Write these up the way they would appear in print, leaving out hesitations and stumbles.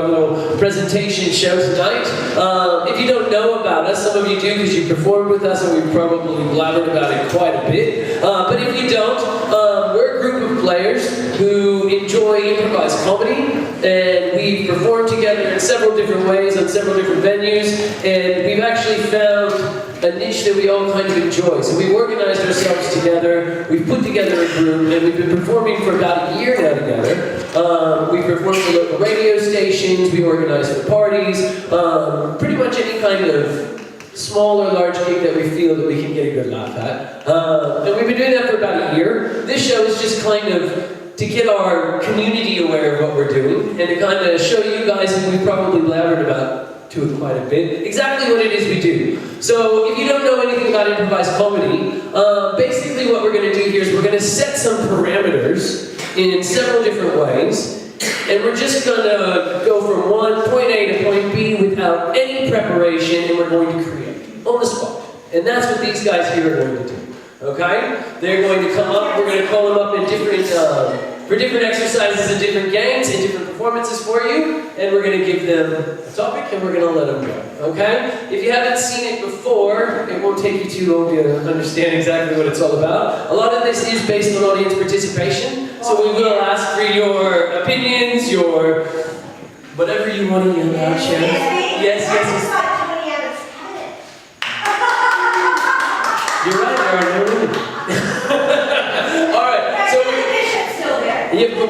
little presentation show tonight. If you don't know about us, some of you do because you performed with us and we've probably blabbered about it quite a bit. But if you don't, we're a group of players who enjoy improvised comedy, and we perform together in several different ways on several different venues, and we've actually found a niche that we all kind of enjoy. So we've organized ourselves together, we've put together a group, and we've been performing for about a year now together. We perform for local radio stations, we organize for parties, pretty much any kind of small or large gig that we feel that we can get a good laugh at. And we've been doing that for about a year. This show is just kind of to get our community aware of what we're doing, and to kind of show you guys, and we've probably blabbered about to it quite a bit, exactly what it is we do. So if you don't know anything about improvised comedy, basically what we're going to do here is we're going to set some parameters in several different ways, and we're just going to go from point A to point B without any preparation, and we're going to create on the spot. And that's what these guys here are going to do. Okay? They're going to come up, we're going to call them up in different, for different exercises and different games and different performances for you, and we're going to give them a topic and we're going to let them go. Okay? If you haven't seen it before, it won't take you too long to understand exactly what it's all about. A lot of this is based on audience participation, so we will ask for your opinions, your whatever you want to yell out, Sharon. Yes. You're right, Aaron. All right, so the bishop's still there. Yeah, but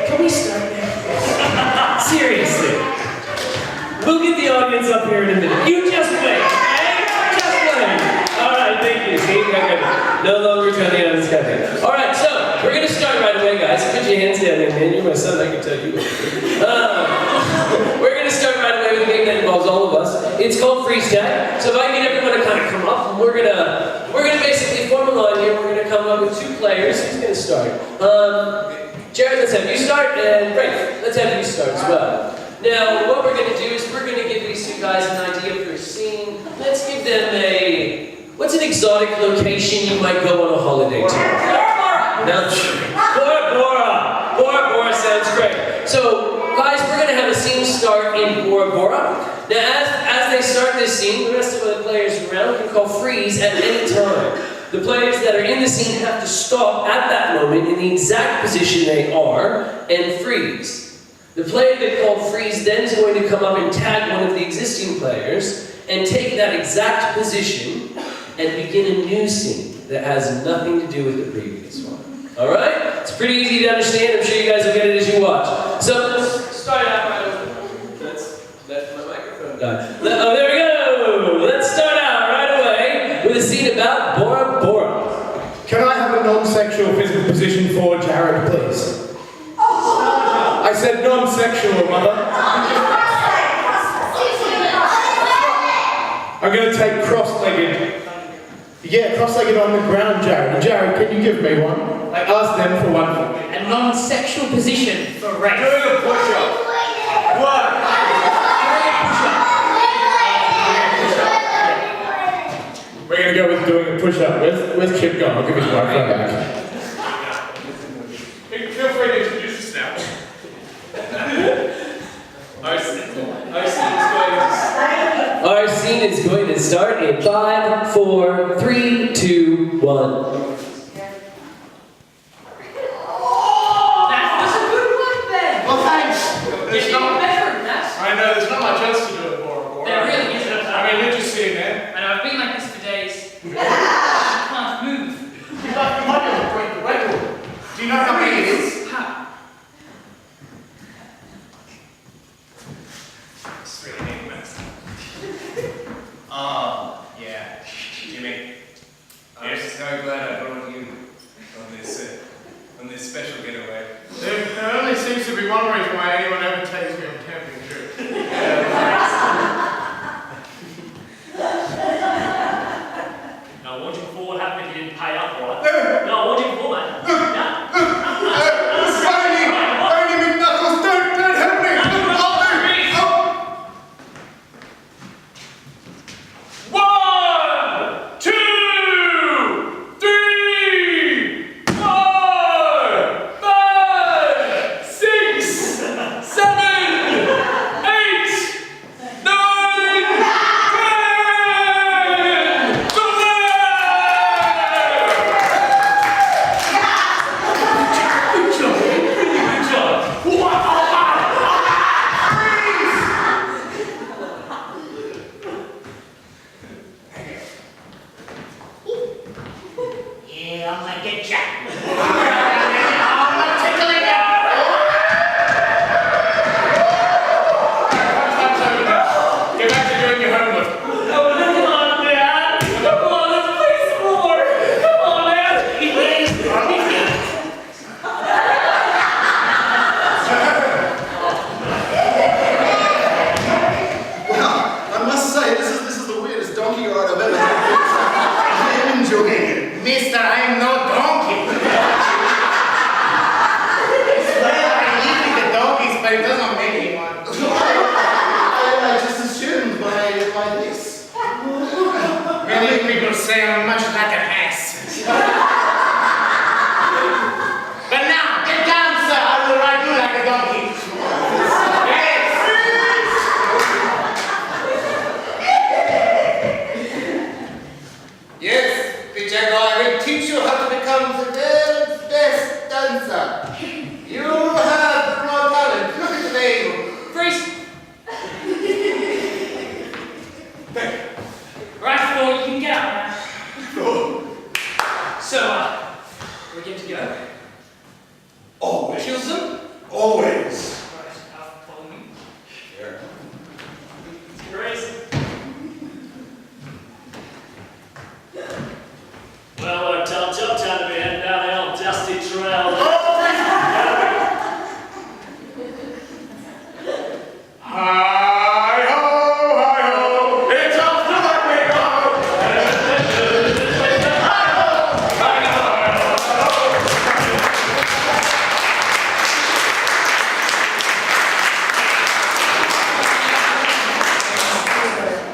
can we start now? Seriously. We'll get the audience up here in a minute. You just wait, okay? Just wait. All right, thank you. See, okay. No longer turning on this cafe. All right, so we're going to start right away, guys. Put your hands down there, man. You're my son, I can tell you what to do. We're going to start right away with a game that involves all of us. It's called freeze tag. So if I get everyone to kind of come up, and we're gonna basically form a line here. We're gonna come up with two players. Who's gonna start? Jared, let's have you start, and Frank, let's have you start as well. Now, what we're gonna do is we're gonna give these two guys an idea for a scene. Let's give them what's an exotic location you might go on a holiday to? Now, Bora Bora sounds great. So, guys, we're gonna have a scene start in Bora Bora. Now, as they start this scene, the rest of the players around can call freeze at any time. The players that are in the scene have to stop at that moment in the exact position they are and freeze. The player that called freeze then is going to come up and tag one of the existing players and take that exact position and begin a new scene that has nothing to do with the previous one. All right? It's pretty easy to understand. I'm sure you guys will get it as you watch. So let's start out right away. That's my microphone died. Oh, there we go. Let's start out right away with a scene about Bora Bora. Can I have a non-sexual physical position for Jared, please? I said non-sexual, mother. I'm going to take cross-legged. Yeah, cross-legged on the ground, Jared. Jared, can you give me one? I asked them for one for me. A non-sexual position for race. Doing a push-up. What? We're going to go with doing a push-up. Where's Chip gone? I'll give you the microphone back. Feel free to introduce yourself. Our scene is going to start in 5, 4, 3, 2, 1. I know, there's not much else to do at Bora Bora. There really isn't. I mean, you're just sitting there. And I've been like this for days. I can't move. You might be able to break the record. Do you know how big it is? How? It's really neat, yeah, Jimmy. I'm so glad I brought you on this special getaway. There only seems to be one reason why anyone ever takes me on camping trips. Now, what do you call what happened if you didn't pay up, right? No, what do you call that? Only McKnuckles, don't help me! Hi-ho, hi-ho, it's off to the we go.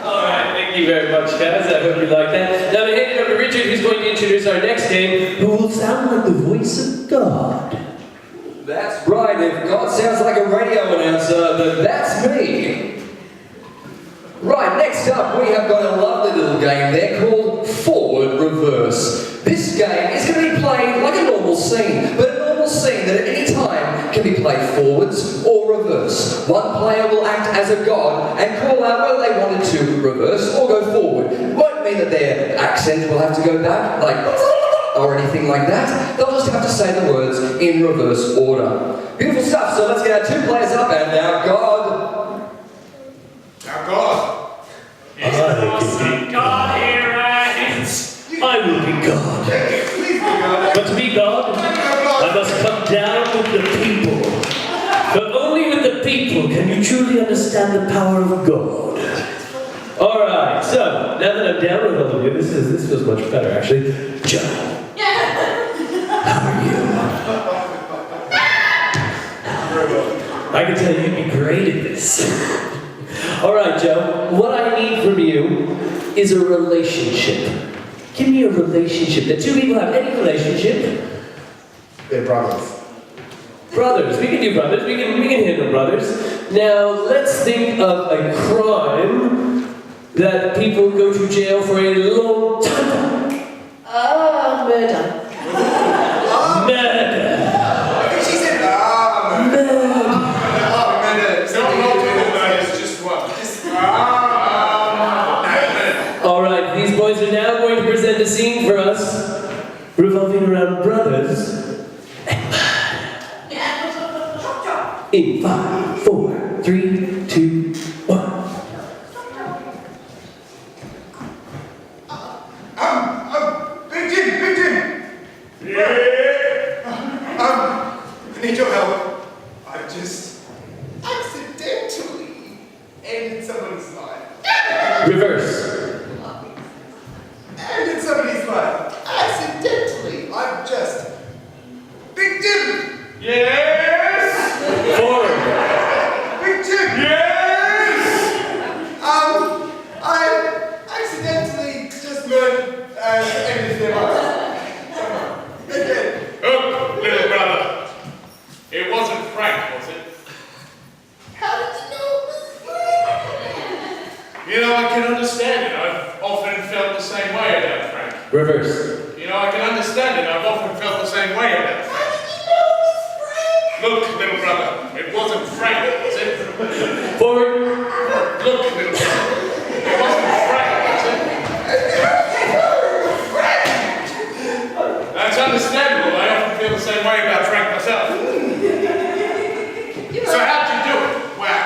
Alright, thank you very much, guys. I hope you like that. Now, I'm handing it over to Richard, who's going to introduce our next game, who will sound like the voice of God. That's right, if God sounds like a radio announcer, then that's me. Right, next up we have got a lovely little game there called Forward Reverse. This game is going to be played like a normal scene, but a normal scene that at any time can be played forwards or reverse. One player will act as a god and call out whether they wanted to reverse or go forward. Won't mean that their accent will have to go back, like or anything like that. They'll just have to say the words in reverse order. Beautiful stuff, so let's get our two players up and our god. Now, God. It's awesome. God here, I will be God. Please be God. But to be God, I must come down with the people. But only with the people can you truly understand the power of God. Alright, so now that I'm down with all of you, this feels much better actually. Joe. How are you? I can tell you'd be great at this. Alright, Joe, what I need from you is a relationship. Give me a relationship. The two people have any relationship. They're brothers. Brothers, we can do brothers, we can handle brothers. Now, let's think of a crime that people go to jail for a long time. Murder. Murder. She said, Alright, these boys are now going to present a scene for us revolving around brothers and murder. In 5, 4, 3, 2, 1. Big Jim! Yeah? I need your help. I just accidentally ended somebody's life. Reverse. Ended somebody's life. Accidentally. I'm just... Big Jim! Yes! Forward. Big Jim! Yes! I accidentally just murdered ended their life. Again. Oh, little brother. It wasn't Frank, was it? How did you know it was You know, I can understand it. I've often felt the same way about Frank. Reverse. You know, I can understand it. I've often felt the same way about Frank. Look, little brother. It wasn't Frank, was it? Forward. Look, little brother. It wasn't Frank, was it? That's understandable. I often feel the same way about Frank myself. So how'd you do it? Well,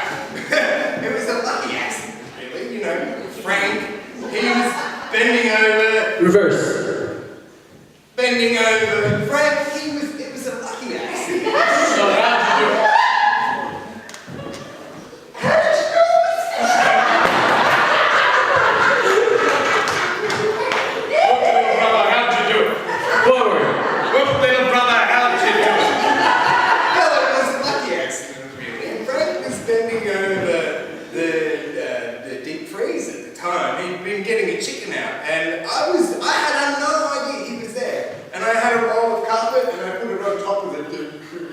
it was a lucky accident, really. You know, Frank, he was bending over. Reverse. Bending over. Frank, it was a lucky accident. So how'd you do it? How did you know it was Look, little brother, how'd you do it? Forward. Look, little brother, how'd you do it? Well, it was a lucky accident, really. And Frank was bending over the deep freeze at the time. He'd been getting a chicken out, and I had no idea he was there. And I had a roll of carpet, and I put it on top of the deep freeze.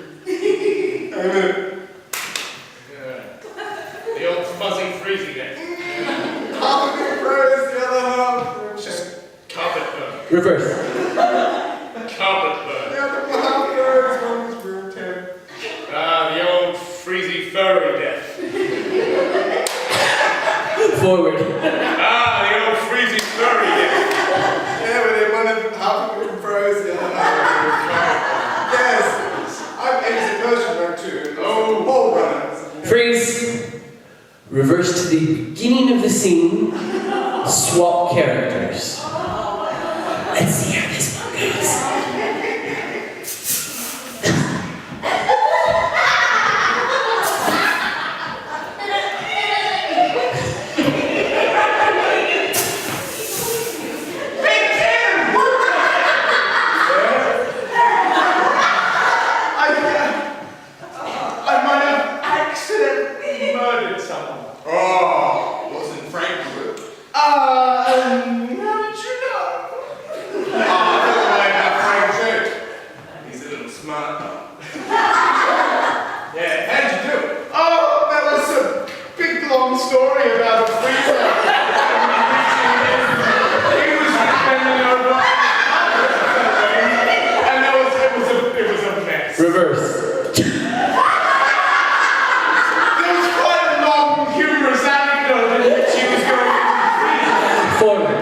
The old fuzzy freezing net. Half of it froze, the other half Just carpet burn. Reverse. Carpet burn. the other half froze, one was room temp. Ah, the old freezy furry death. Forward. Ah, the old freezy furry death. Yeah, but then one of half of it froze, the other half was yes. It was a Persian one too. Oh, whole runners. Freeze. Reverse to the beginning of the scene. Swap characters. Let's see how this one goes. long story about a freezer. He was bending over, and it was a mess. Reverse. There was quite a long, humorous anecdote in which he was going into the freezer. Forward.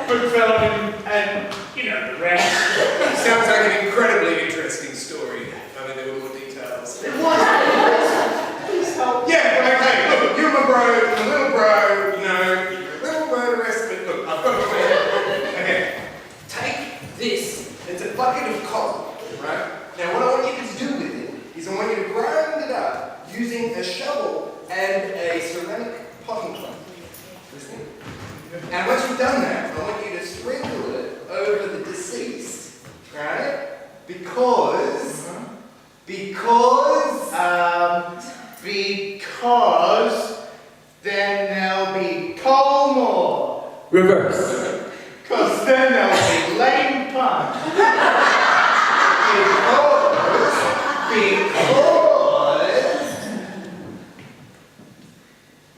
But fell in, and you know the rest. Sounds like an incredibly interesting story. I mean, there were more details. Yeah, but okay, look, you're my bro, you're my little bro, you know, you're a little bro, the rest of it. Look, I've got it for you. Okay, take this. It's a bucket of coal, right? Now, what I want you to do with it is I want you to grind it up using a shovel and a ceramic potting plant. Listening? And once you've done that, I want you to sprinkle it over the deceased, right? Because then there'll be coal more. Reverse. Because then there'll be lame pun. Because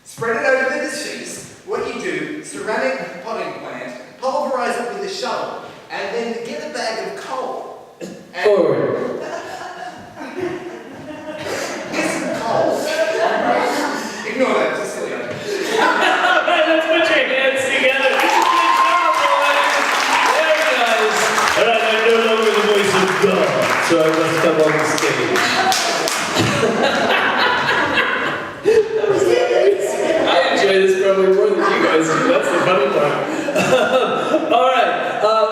spread it over the deceased. What you do, ceramic potting plant, pulverize it with a shovel, and then get a bag of coal. And Forward. get some coal. Ignore that, it's a silly idea. Alright, let's put your hands together. Good job, boys. Very nice. Alright, I'm no longer the voice of God, so I must come on the stage. I enjoy this probably more than you guys do. That's the funny part. All right.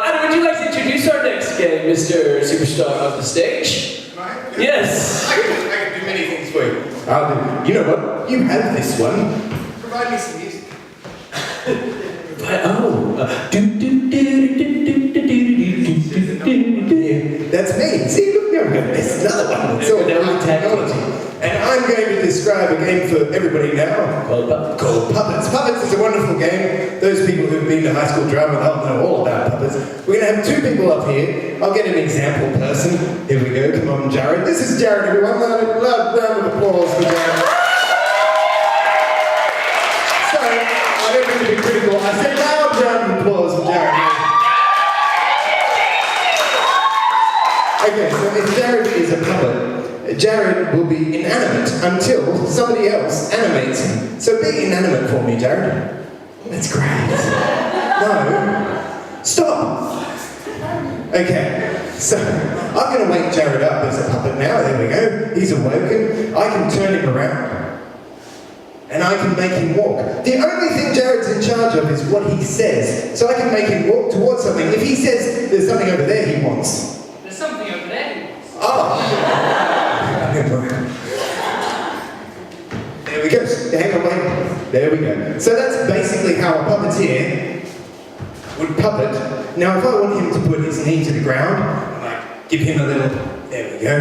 Adam, would you like to introduce our next game, Mr. Superstar of the stage? Right? Yes. I can do many things for you. You know what? You have this one. Provide me some music. That's me. See, look, there's another one. It's all about technology. And I'm going to describe a game for everybody now called Puppets. Puppets is a wonderful game. Those people who've been to high school drama, they'll know all about puppets. We're going to have two people up here. I'll get an example person. Here we go. Come on, Jared. This is Jared, everyone. Loud round of applause for Jared. So, I don't mean to be critical. I said loud round of applause for Jared. Okay, so if Jared is a puppet, Jared will be inanimate until somebody else animates him. So be inanimate for me, Jared. That's great. No. Stop. Okay, so I'm going to wake Jared up as a puppet now. There we go. He's awoken. I can turn him around. And I can make him walk. The only thing Jared's in charge of is what he says. So I can make him walk towards something. If he says there's something over there he wants. There's something over there he wants. Oh. There we go. Hang on, wait. There we go. So that's basically how a puppeteer would puppet. Now, if I want him to put his knee to the ground, I might give him a little. There we go.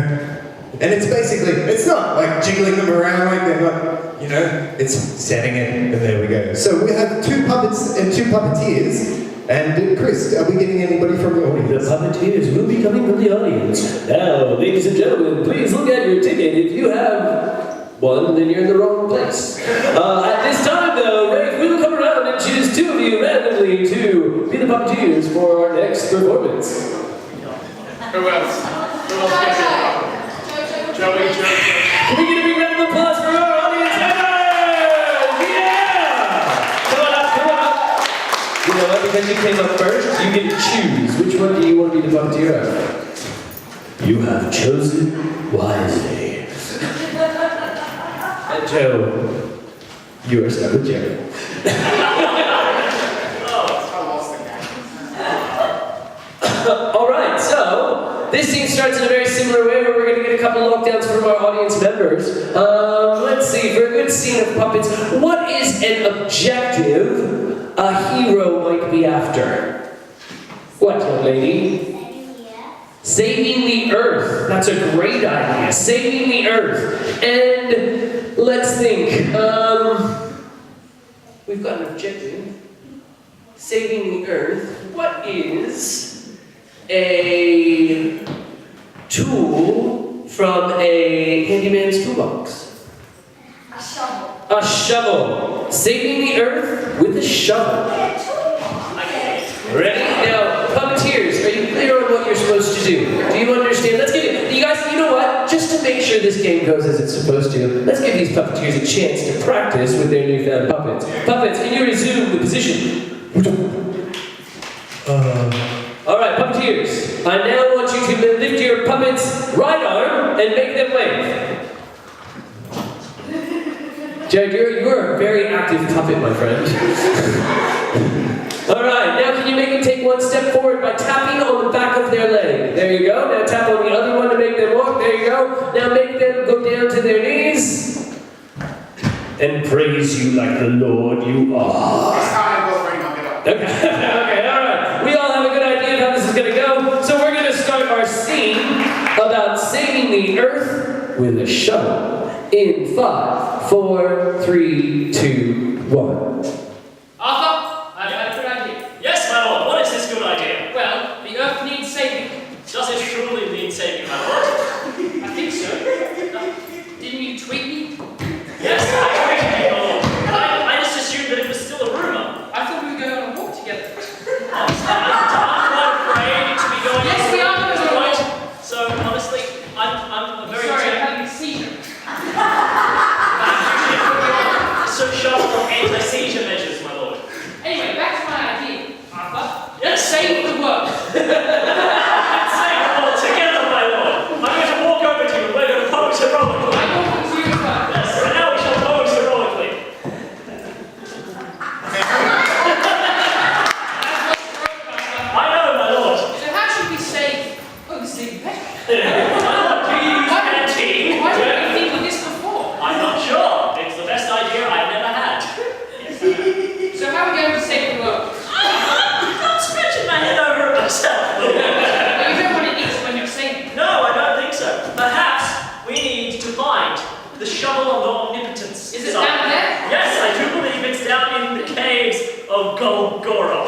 And it's basically, it's not like jiggling them around like they're not, you know, it's setting it, and there we go. So we have two puppets and two puppeteers. And Chris, are we getting anybody from the audience? The puppeteers will be coming from the audience. Now, ladies and gentlemen, please look at your ticket. If you have one, then you're in the wrong place. At this time, though, Rafe will come around and choose two of you randomly to be the puppeteers for our next performance. Who else? Joey. Can we get a big round of applause for our audience members? Yeah! Come on up. You know what? Because you came up first, you get to choose. Which one do you want to be the puppeteer of? You have chosen wisely. And Joe, you are stuck with Jerry. All right, so this scene starts in a very similar way where we're going to get a couple lockdowns from our audience members. Let's see, for a good scene of puppets, what is an objective a hero might be after? What, young lady? Saving the Earth. That's a great idea. Saving the Earth. And let's think. We've got an objective. Saving the Earth. What is a tool from a handyman's toolbox? A shovel. A A shovel. Saving the earth with a shovel. Ready? Now, puppeteers, are you clear on what you're supposed to do? Do you understand? Let's give it, you guys, you know what? Just to make sure this game goes as it's supposed to, let's give these puppeteers a chance to practice with their newfound puppets. Puppets, can you resume the position? Alright, puppeteers, I now want you to lift your puppet's right arm and make them wave. Jared, you're a very active puppet, my friend. Alright, now can you make them take one step forward by tapping on the back of their leg? There you go. Now tap on the other one to make them walk. There you go. Now make them go down to their knees and praise you like the Lord you are. Okay, okay, alright. We all have a good idea of how this is going to go. So we're going to start our scene about saving the earth with a shovel. In 5, 4, 3, 2, 1. Arthur, I've had a good idea. Yes, my lord. What is this good idea? Well, the earth needs saving. Does it truly need saving, my lord? I think so. Didn't you tweet me? Yes, I agree, my lord. I just assumed that it was still a rumor. I thought we were going on a walk together. I'm quite afraid to be going. Yes, we are going on a walk. So honestly, I'm a very. Sorry, I'm having a seizure. So sharp on anti-seizure measures, my lord. Anyway, back to my idea, Arthur. Yes, Save the world. Let's say it all together, my lord. I'm going to walk over to you and we're going to pose heroically. I'm walking to you as well. Yes, and now we shall pose heroically. I know, my lord. So how should we save? Oh, this is even better. My lord, do you use canteen? Why didn't we think of this before? I'm not sure. It's the best idea I've never had. So how are we going to save the world? I'm scratching my head over it myself. But you don't want to eat when you're saving. No, I don't think so. Perhaps we need to find the shovel of omnipotence. Is it down there? Yes, I do believe it's down in the caves of Golgoroth.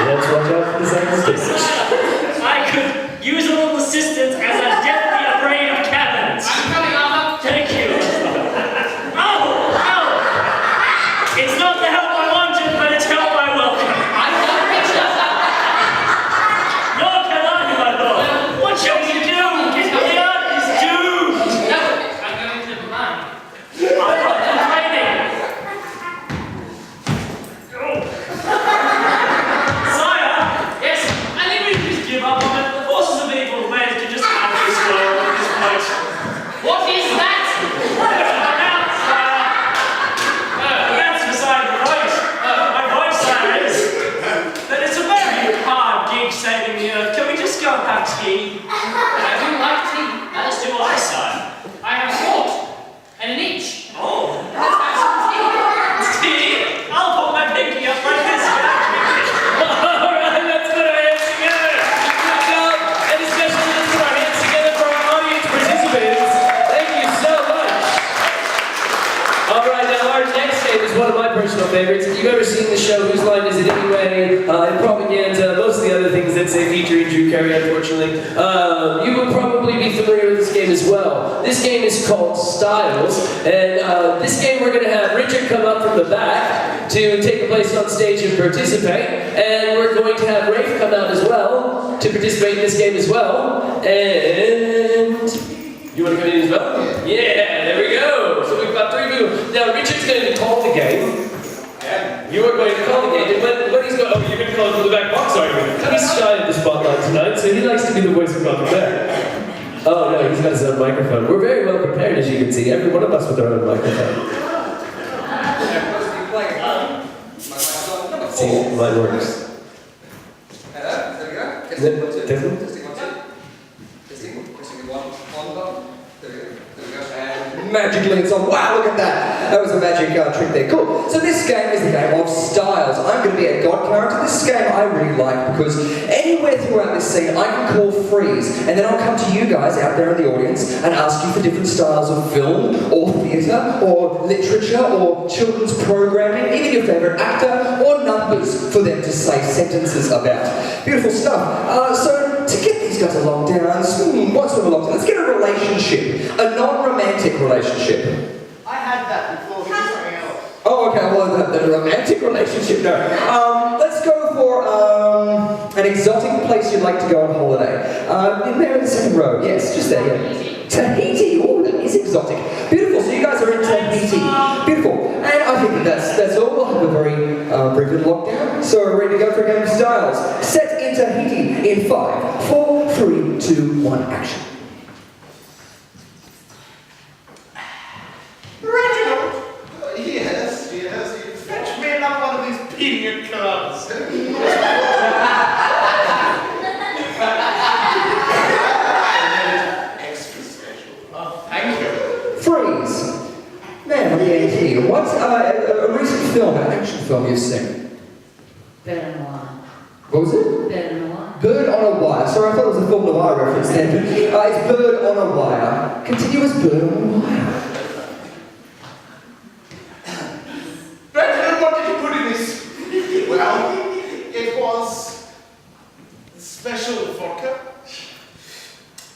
Let's watch out for the second stage. I could use a little assistance as I'm deathly afraid of cabins. I'm coming, Arthur. Thank you. It's not the help I wanted, but it's help I welcome. I want pictures. Nor can I, my lord. What shall we do? The earth is doomed. No, I'm going to the mine. I'm not complaining. Sire, Yes, I think we can just give up on it. The forces of evil managed to just out this world at this point. what is that? That's beside the point. My point, sire, is that it's a very hard gig saving the earth. Can we just go and have tea? I do like tea. As do I, sire. I have a quart and an inch. Oh, Let's have some tea. tea? I'll put my pinky up like this. Alright, let's put our hands together. Good job. And especially let's put our hands together for our audience participants. Thank you so much. Alright, now our next game is one of my personal favorites. If you've ever seen the show Whose Line Is It Anyway? And propaganda, most of the other things that say featuring Drew Carey, unfortunately. You would probably be familiar with this game as well. This game is called Styles, and this game we're going to have Richard come up from the back to take a place on stage and participate, and we're going to have Rafe come out as well to participate in this game as well, and you want to come in as well? Yeah, there we go. So we've got 3 people. Now Richard's going to call the game. You are going to call the game, and when he's going, oh, you're going to call it from the back box, are you? He's shy of the spotlight tonight, so he likes to be the voice of the back. Oh no, he's got his own microphone. We're very well prepared, as you can see. Every one of us with our own microphone. See, mine works. There we go. Testing, Testing 1, 2. testing. Testing 1, 2. Testing. Pressing the 1 on the button. There we go. There we go. And magically it's on. Wow, look at that. That was a magic trick there. Cool. So this game is the game of styles. I'm going to be a god character. This game I really like because anywhere throughout this scene I can call freeze, and then I'll come to you guys out there in the audience and ask you for different styles of film or theatre or literature or children's programming, even your favourite actor or numbers for them to say sentences about. Beautiful stuff. So to get these discuss lockdowns. What's sort of lockdown? Let's get a relationship. A non-romantic relationship. I had that before, but something else. Oh, okay, well, the romantic relationship, no. Let's go for an exotic place you'd like to go on holiday. There in the second row, yes, just there, yeah. Tahiti, oh, that is exotic. Beautiful, so you guys are in Tahiti. Beautiful, and I think that's all. We'll have a very brief little lockdown. So we're ready to go for a game of styles. Set in Tahiti in 5, 4, 3, 2, 1, action. Reginald! Yes. Fetch me another one of these pina coladas. Extra special. Oh, thank you. Freeze. Man, what are you here? What's a recent film, an action film you've seen? Bird on a wire. What was it? Bird on a wire. Bird on a wire. Sorry, I thought it was a film noir reference then. It's bird on a wire. Continuous bird on a wire. Reginald, what did you put in this? Well, it was special vodka.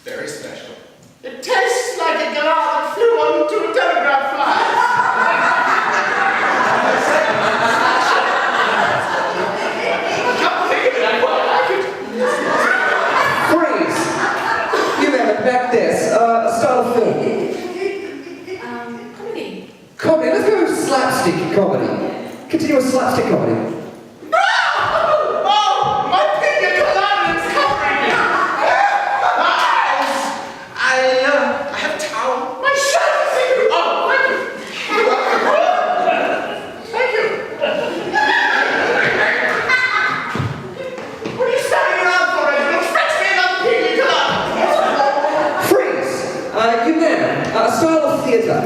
Very special. It tastes like a galah that flew onto a telegraph fly. Come think of it, I quite like it. Freeze. You man, back this. A style of film. Comedy. Comedy. Let's go with slapstick comedy. Continuous slapstick comedy. Oh, my pina colada is covering me. I have a towel. My shirt is in. Oh, thank you. You're welcome. Thank you. What are you standing around for, Reginald? Fetch me another pina colada. Freeze. You man, a style of theatre.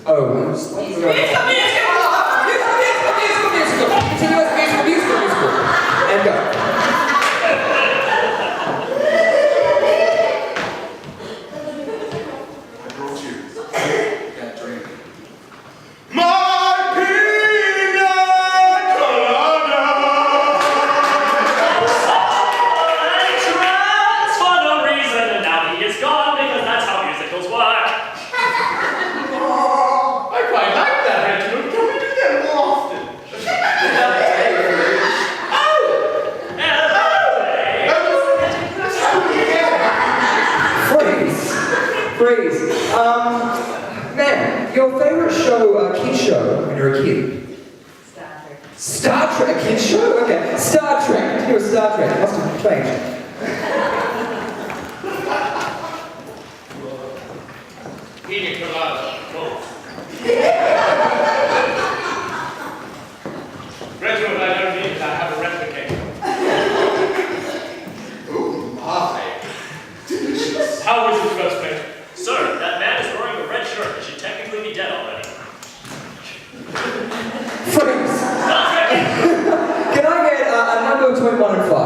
Oh, musical. And go. I brought you that drink. My pina colada. Entrance for no reason, and now he is gone because that's how musicals work. Oh, I quite like that, Reginald. Can we do that more often? Freeze. Man, your favorite show, kid show, when you're a kid? Star Trek. Star Trek, kid show? Okay. Star Trek. You were Star Trek. Must have changed. Pina colada. Cool. Reginald, I don't need it. I have a replicator. Ooh, my. Delicious. How was your first plate? Sir, that man is wearing a red shirt. He should technically be dead already. Freeze. Can I get a number between 1 and 5?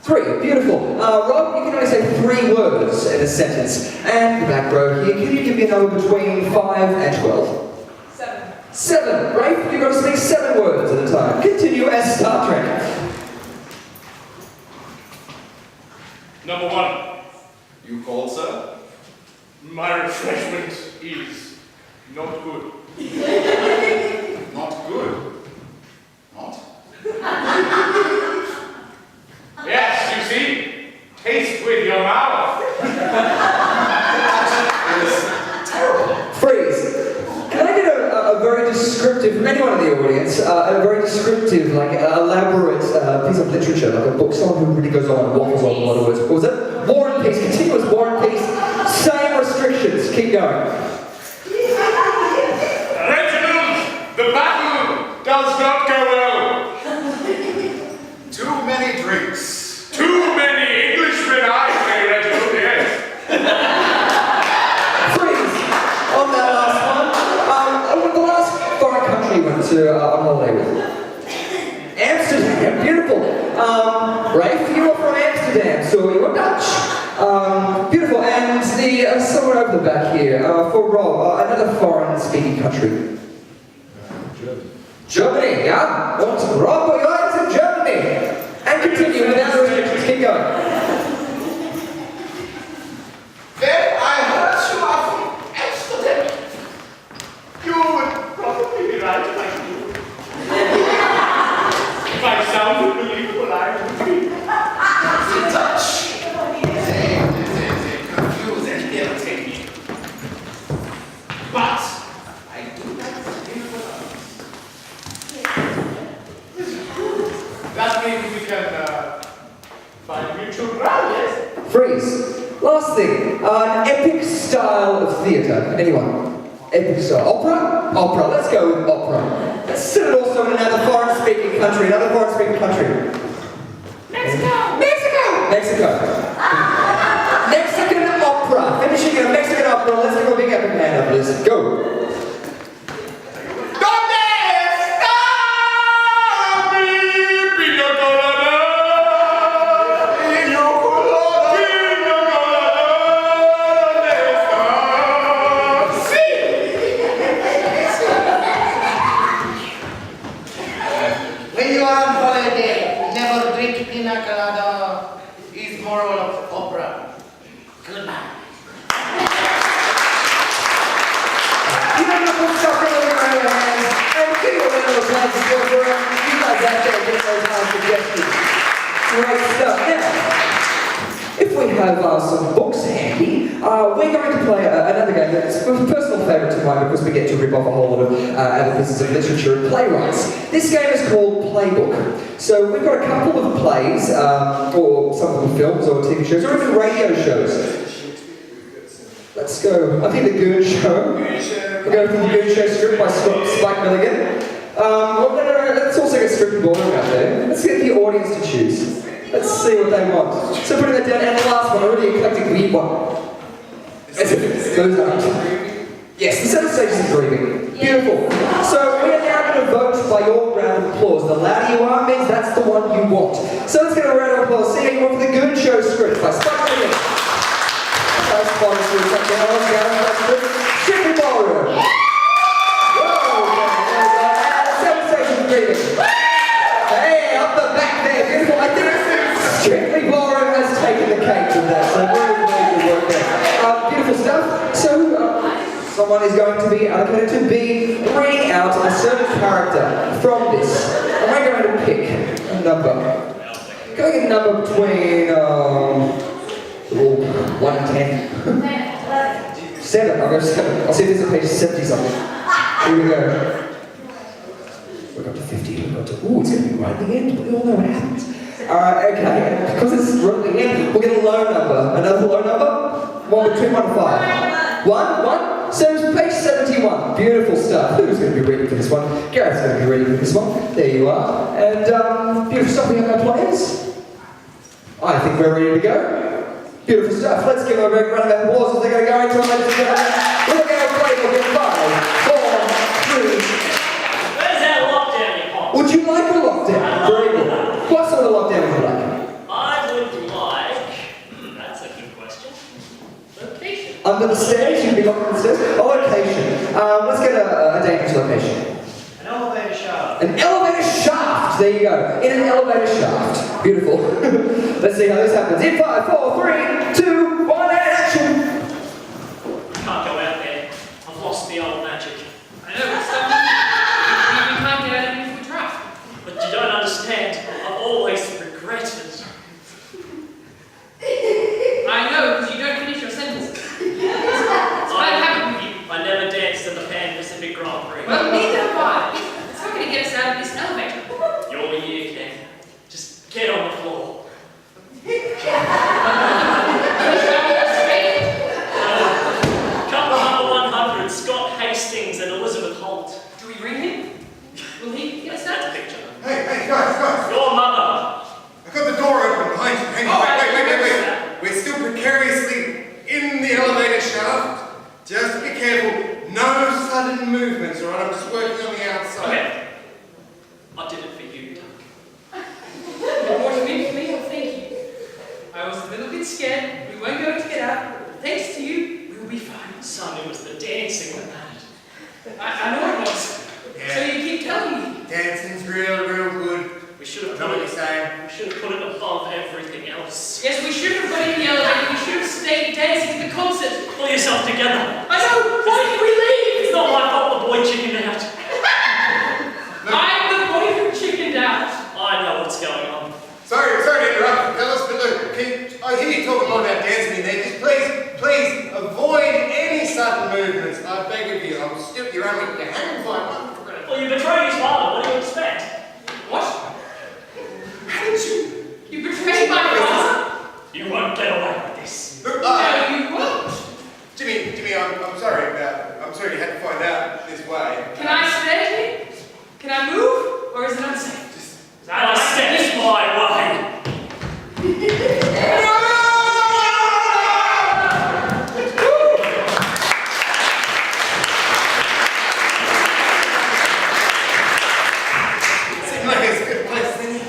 3. Beautiful. Rob, you can only say 3 words in a sentence. And the back row here, can you give me a number between 5 and 12? 7. 7. Rafe, you've got to speak 7 words at a time. Continue as Star Trek. Number 1. You called, sir? My refreshment is not good. Not good? Not? Yes, you see? Taste with your mouth. That is terrible. Freeze. Can I get a very descriptive, from anyone in the audience, a very descriptive, like elaborate piece of literature, like a book, someone who really goes on and waffles on a lot of words. What was it? War and Peace, continuous War and Peace, same restrictions, keep going. Reginald, the battle does not go well. Too many drinks. Too many Englishmen, I say, Reginald, yes. Freeze. On that last one, the last foreign country you went to on holiday with? Amsterdam, beautiful. Rafe, you were from Amsterdam, so you were Dutch. Beautiful, and the someone over the back here, for Rob, another foreign-speaking country. Germany. Germany, yeah. Und Rob, you're in Germany. Freeze. Last thing, an epic style of theatre. Anyone? Epic style. Opera? Opera. Let's go with opera. Let's sit it also in another foreign-speaking country. Another foreign-speaking country. Mexico! Mexico! Mexico. Mexican opera. Finishing in a Mexican opera. Let's give a big epic hand up this. Go. When you are on holiday, never drink pina colada is moral of opera. Goodbye. You don't know what's up in the hands. And give you a little applause to go for it. You guys out there get those nice suggestions. Great stuff. Now, if we have some books handy, we're going to play another game that's a personal favourite of mine because we get to rip off a whole lot of other pieces of literature and playwrights. This game is called Playbook. So we've got a couple of plays, or some of the films or TV shows, or even radio shows. Let's go. I think The Goon Show. We're going for The Goon Show script by Spike Milligan. Well, no, let's also get script and boring out there. Let's get the audience to choose. Let's see what they want. So putting that down, and the last one, a really eclectic weird one. Those aren't. Yes, the center stage is grieving. Beautiful. So we are now going to vote by your round of applause. The louder you are means that's the one you want. So let's get a round of applause. See how you want for The Goon Show script by Spike Milligan. That's sponsors. Strictly Ballroom. Whoa, the center stage is grieving. Hey, up the back there. Beautiful. I think Strictly Ballroom has taken the cake with that. So very good work there. Beautiful stuff. So, someone is going to be allocated to be reading out a certain character from this. And we're going to pick a number. Going a number between 1 and 10. 7. I'll go 7. I'll see if there's a page 70 something. Here we go. We've got to 50. We've got to. Ooh, it's going to be right at the end. We all know what happens. Okay. Because it's right at the end, we'll get a low number. Another low number? One between 1 and 5. 1? So it's page 71. Beautiful stuff. Who's going to be reading for this one? Gareth's going to be reading for this one. There you are. And beautiful stuff. We have our players. I think we're ready to go. Beautiful stuff. Let's give them a big round of applause as they're going to go into it, ladies and gentlemen. We're going to play in 5, 4, 3. Where's that lockdown, you pop? Would you like a lockdown? Very good. What sort of lockdown would you like? I would like... That's a good question. Location. Under the stairs? You'd be locked on the stairs? A location. Let's get a dangerous location. An elevator shaft. An elevator shaft! There you go. In an elevator shaft. Beautiful. Let's see how this happens. In 5, 4, 3, 2, 1, and action! Can't go out there. I've lost the old magic. I know, but stuff. We can't get out even if we try. But you don't understand. I've always regretted. I know, because you don't finish your sentences. That's what happened with you. I never danced in the Pan Pacific Grand Prix. Well, neither have I. It's not going to get us out of this elevator. Your year, Ken. Just get on the floor. Couple number 100, Scott Hastings and Elizabeth Holt. Do we ring him? Will he get us That's out? a picture. Hey, guys. Your mother. I got the door open behind you. Hang on, wait. We're still precariously in the elevator shaft. Just be careful. No sudden movements, alright? I'm just working on the outside. Okay. I did it for you, Doug. What do you mean for me? Well, thank you. I was a little bit scared. We weren't going to get out. But thanks to you, we'll be fine. Son, it was the dancing that mattered. I know it was. Yeah. So you keep telling me. Dancing's real good. We should have I know put what you're saying. it above everything else. Yes, we should have got in the elevator. We should have stayed dancing at the concert. Pull yourself together. I know. Why did we leave? It's not my fault the boy chickened out. I'm the boy who chickened out. I know what's going on. Sorry to interrupt, fellas, but look, I hear you talking more about dancing in there. Just please avoid any sudden movements. I beg of you. I'm still, you're only, you're hanging by one thread. Well, you betrayed his father. What do you expect? What? How did you? You betrayed my father? You won't get away. Look, No, you won't. Jimmy, I'm sorry you had to find out this way. Can I stay here? Can I move? Or is it unsafe? Now steps my way. Seemed like it's a good place, didn't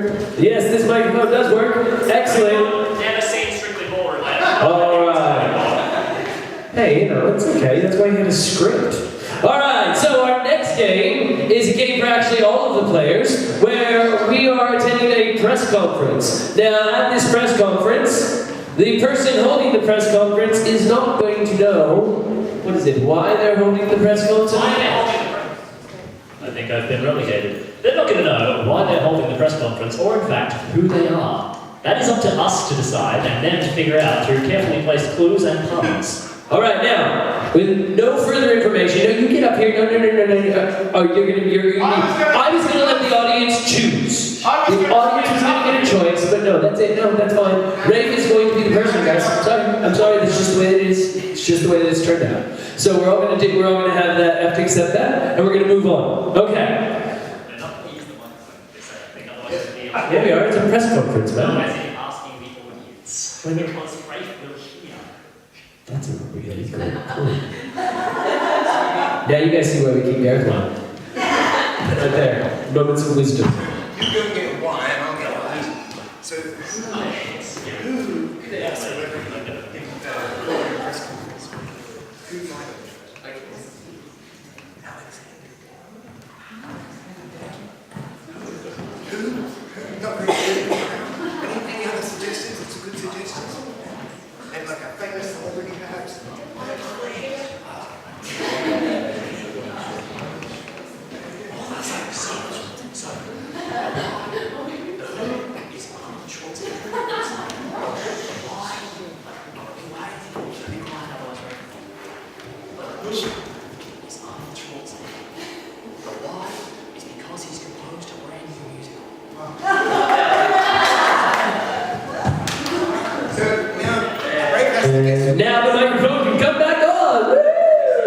it? Yes, this microphone does work. Excellent. Never seen Strictly Ball related. All right. Hey, you know, it's okay. That's why you had a script. All right, so our next game is a game for actually all of the players, where we are attending a press conference. Now, at this press conference, the person holding the press conference is not going to know, what is it, why they're holding the press conference? Why are they holding the press? I think I've been relegated. They're not going to know why they're holding the press conference, or in fact, who they are. That is up to us to decide, and them to figure out through carefully placed clues and puns. All right, now, with no further information, no, you get up here. No. Oh, I was gonna let the audience choose. The audience was gonna get a choice, but no, that's it. No, that's fine. Rafe is going to be the person, guys. I'm sorry. That's just the way it is. It's just the way that it's turned out. So we're all gonna have to accept that, and we're gonna move on. Okay. They're not use the microphone. They say, I think otherwise it'll be Yeah, we are. It's a press conference, No, man. as in asking the audience. Because Rafe will hear. That's a really cool. Now you guys see why we keep Gareth on. Right there. Moments of wisdom. You go get a wine, I'll get a wine. So, who could ask a celebrity in the press conference? Who might have? Who? Not really good. Any other suggestions? It's a good suggestion. And like a famous celebrity, perhaps? Now the microphone can come back on.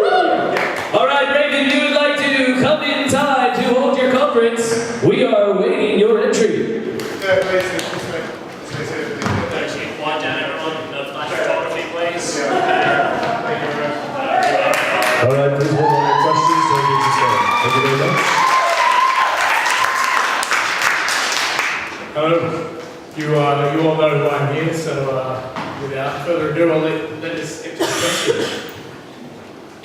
Woo! All right, Raven, you would like to come inside to hold your conference. We are awaiting your entry. Actually, quiet down everyone. No flash photography, please. All right, please hold on your questions. Thank you very much. Hello. You all know why I'm here, so without further ado, I'll let us get to the questions.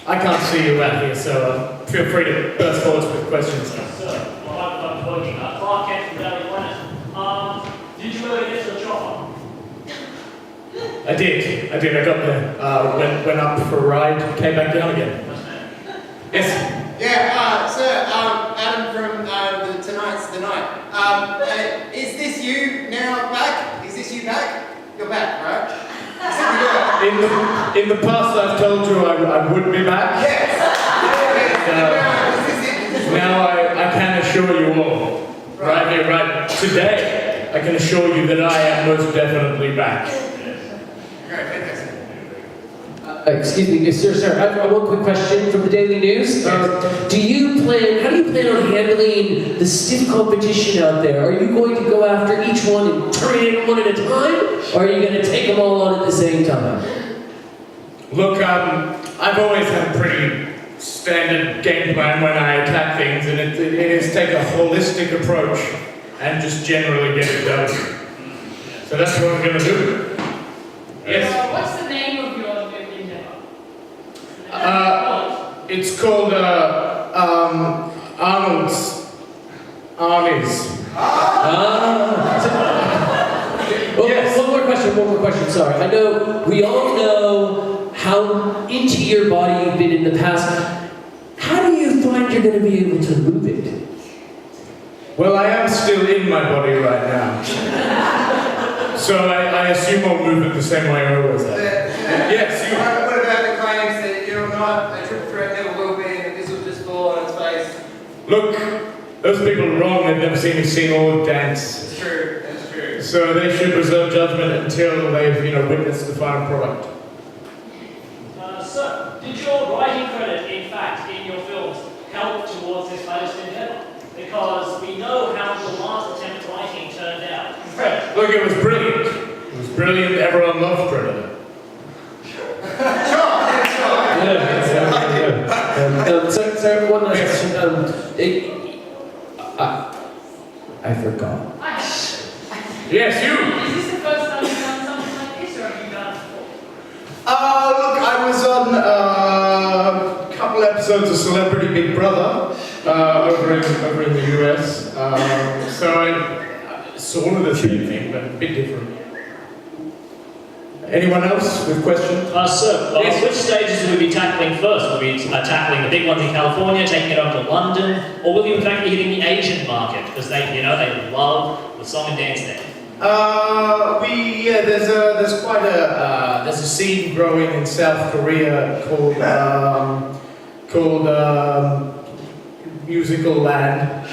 I can't see you out here, so feel free to burst forward with questions. So, I'm working. Clark Kent from Daily Planet. Did you ever get to the chopper? I did. I got there. Went up for a ride, came back down again. Yes. Yeah, sir, Adam from Tonight's the Night. Is this you now back? Is this you back? You're back, right? In the past, I've told you I would be back. Yes. Now I can assure you all, right here, right today, I can assure you that I am most definitely back. Excuse me, sir. I have one quick question from the Daily News. How do you plan on handling the stiff competition out there? Are you going to go after each one and turn it in one at a time? Or are you going to take them all on at the same time? Look, I've always had a pretty standard game plan when I attack things, and it is take a holistic approach and just generally get it done. So that's what I'm going to do. Yes. What's the name of your endeavor? It's called Armies. Well, Yes. one more question, sorry. I know, we all know how into your body you've been in the past. How do you find you're going to be able to move it? Well, I am still in my body right now. So I assume I'll move it the same way I always have. Yes, you. What about the claims that you're not a triple threat, never will be, and that this will just fall on its face? Look, those people are wrong. They've never seen me sing or dance. It's true, it's true. So they should reserve judgment until they've, witnessed the final product. Sir, did your writing credit, in fact, in your films, help towards this latest endeavor? Because we know how your last attempt at writing turned out. Look, it was brilliant. It was brilliant. Everyone loved Predator. So one last question. I forgot. Yes, you. Is this the first time you've done something like this, or have you done it before? Look, I was on a couple episodes of Celebrity Big Brother over in the US. So I sort of the same thing, but a bit different. Anyone else with questions? Sir, Yes. which stages will we be tackling first? Will we be tackling the big ones in California, taking it over to London, or will you in fact be hitting the Asian market? Because they love the song and dance there. There's quite a scene growing in South Korea called Musical Land.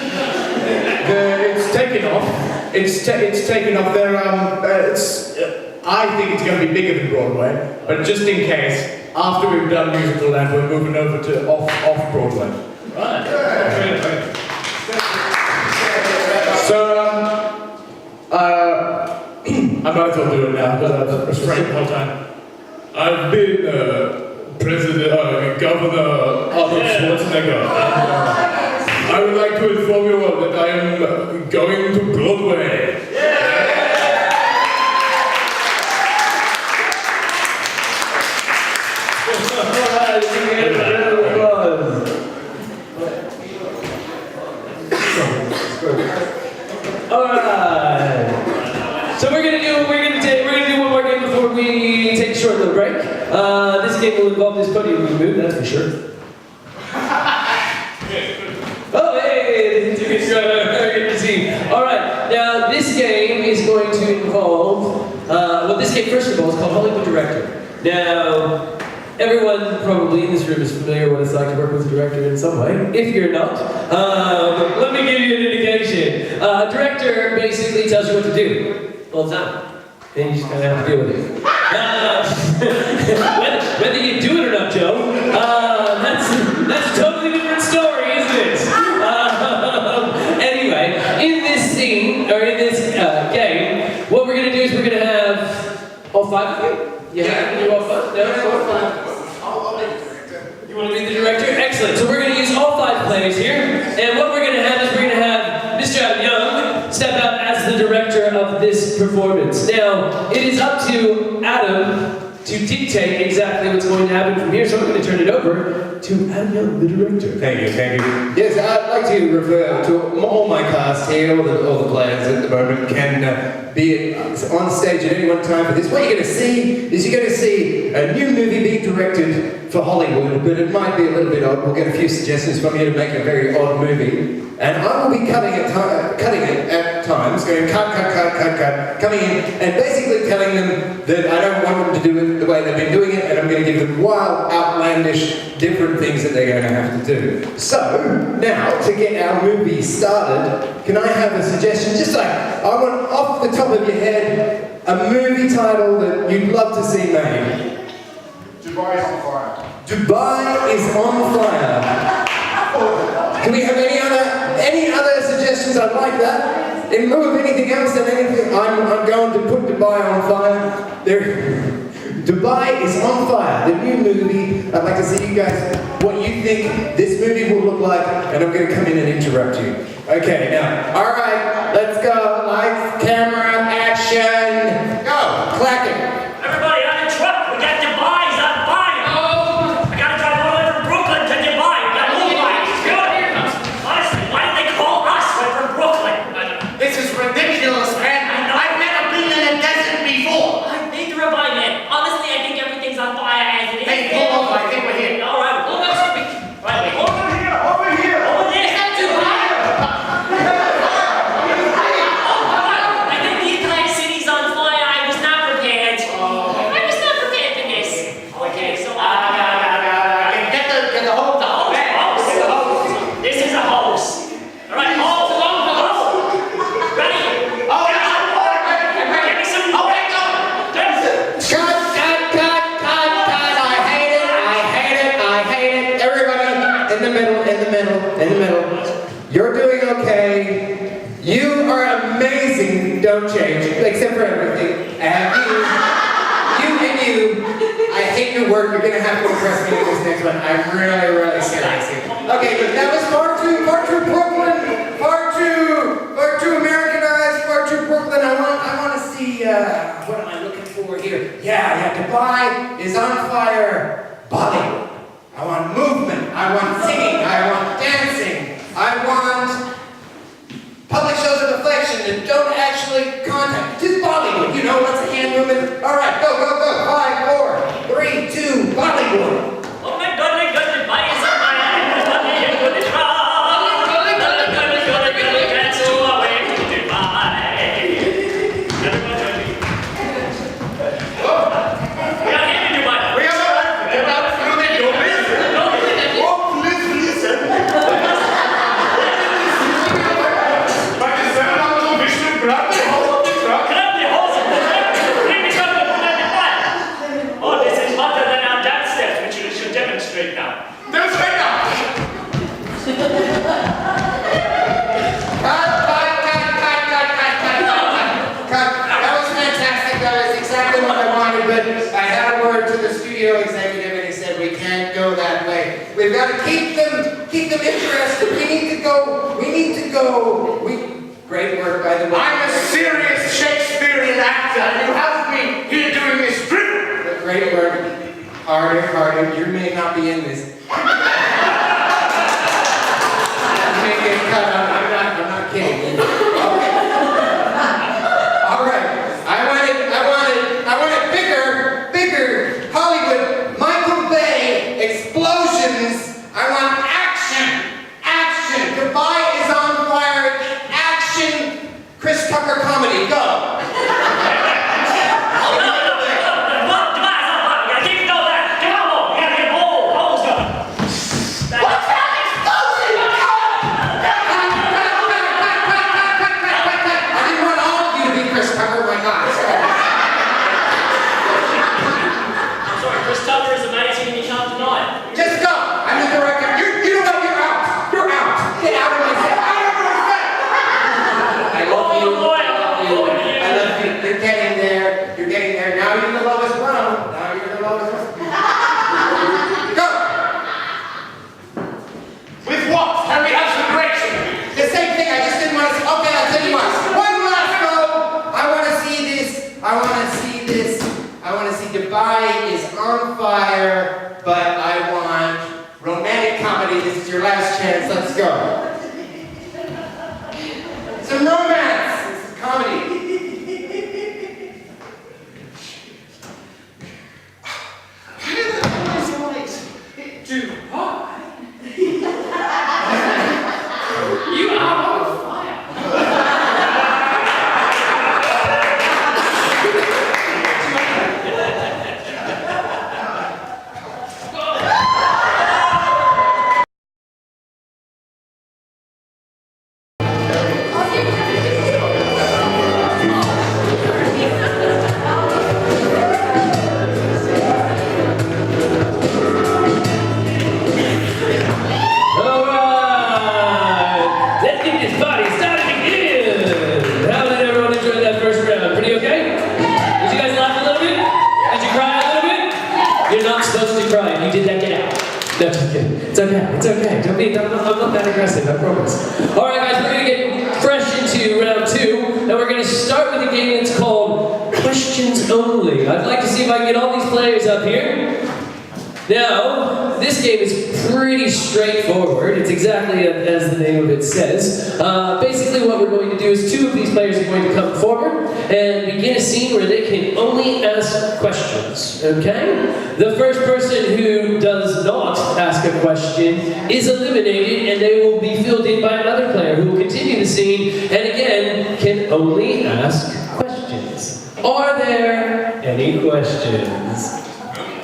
It's taken off. It's taken off. I think it's going to be bigger than Broadway, but just in case, after we've done Musical Land, we're moving over to off Broadway. Right. So I might as well do it now because I've restrained the whole time. I've been Governor Arnold Schwarzenegger. I would like to inform you all that I am going to Broadway. Alright. So we're gonna do one more game before we take a short little break. This game will involve this podium being moved, that's for sure. Oh hey, good to see you. Alright, now this game is going to involve this game first of all is called Hollywood Director. Now everyone probably in this room is familiar with what it's like to work with a director in some way. If you're not, let me give you an indication. A director basically tells you what to do all the time. And you just kind of have to deal with it. Whether you do it or not, Joe, that's a totally different story, isn't it? Anyway, in this scene, or in this game, what we're going to do is we're going to have all five of you? Yeah, you all five? No, all five. I'll be the director. You want to be the director? Excellent. So we're going to use all five players here, and what we're going to have is we're going to have Mr. Adam Young step out as the director of this performance. Now, it is up to Adam to dictate exactly what's going to happen from here, so I'm going to turn it over to Adam Young, the director. Thank you. Yes, I'd like to refer to all my cast here, all the players at the moment can be on stage at any one time for this. What you're going to see is you're going to see a new movie being directed for Hollywood, but it might be a little bit odd. We'll get a few suggestions from you to make a very odd movie. And I will be cutting it at times, going cut, coming in and basically telling them that I don't want them to do it the way they've been doing it, and I'm going to give them wild, outlandish, different things that they're going to have to do. So, now, to get our movie started, can I have a suggestion? Just like, I want off the top of your head, a movie title that you'd love to see made. Dubai is on fire. Dubai is on fire. Can we have any other suggestions? I'd like that. In lieu of anything else than anything, I'm going to put Dubai on fire. Dubai is on fire, the new movie. I'd like to see you guys, what you think this movie will look like, and I'm going to come in and interrupt you. Okay, now, all right, let's go. Lights, camera, action, go. Clack it. Everybody on the truck, we got Dubai's on fire! I gotta drive all the way from Brooklyn to Dubai, we got moonlight, it's good! Honestly, why did they call us? We're from Brooklyn! This is ridiculous, man. I've never been in a desert before. Neither have I, man. Honestly, I think everything's on fire as it is. Hey, pull over. I think we're here. Alright, hold on. Right, wait. Over here! Over there! Is that Dubai? I think the entire city's on in the middle. You're doing okay. You are amazing. Don't change, except for everything. I have you and you. I hate your work. You're gonna have to impress me in this next one. I'm really, really serious here. Okay, but that was far too Brooklyn, far too Americanized, far too Brooklyn. I want to see. What am I looking for here? Yeah, Dubai is on fire. Bollywood. I want movement. I want singing. I want dancing. I want public shows of affection that don't actually contact. Just Bollywood, you know, lots of hand movement. All right, go. 5, 4, 3, 2, Bollywood. Oh my God, Dubai is on fire. Everybody is going to try. Let's go away to Dubai. We are here in Dubai. We are about to do your business. Oh, please listen. But the seven hours of Vishnu grab the hose of the truck. Grab the hose of the truck. Bring the truck to Dubai. Oh, this is hotter than our dance steps, which you should demonstrate now. Demonstrate now. Cut. That was fantastic. That was exactly what I wanted, but I had a word to the studio executive and he said we can't go that way. We've got to keep them interested. We need to go. Great work, by the way. I'm a serious Shakespearean actor. You have me here doing this drivel. Great work. Harder. You may not be in this. You may get cut out. I'm not kidding. Okay. All right. I want it bigger. Hollywood, Michael Bay, explosions. I want action. Dubai is on fire. Action. Chris Tucker comedy. Go. Dubai is on fire, but I want romantic comedy. This is your last chance. Let's go. Some romance. Some comedy. You are on fire. It's okay. I'm not that aggressive, I promise. Alright guys, we're going to get fresh into round 2. Now we're going to start with a game that's called Questions Only. I'd like to see if I can get all these players up here. Now, this game is pretty straightforward. It's exactly as the name of it says. Basically what we're going to do is 2 of these players are going to come forward and begin a scene where they can only ask questions, okay? The first person who does not ask a question is eliminated and they will be filled in by another player who will continue the scene and again can only ask questions. Are there any questions?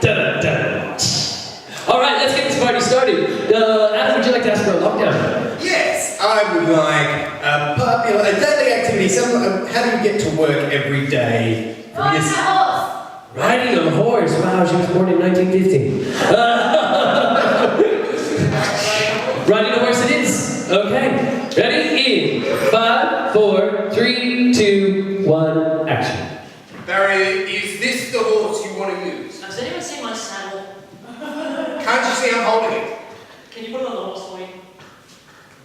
Dun-dun-dun. All right, let's get this party started. Adam, would you like to ask for a lockdown? Yes, I would like a daily activity. How do you get to work every day? Riding a horse. Riding a horse. Wow, she was born in 1950. Riding a horse it is. 4, 3, 2, 1, action. Barry, is this the horse you want to use? Has anyone seen my saddle? Can't you see I'm holding it? Can you put it on the horse for me?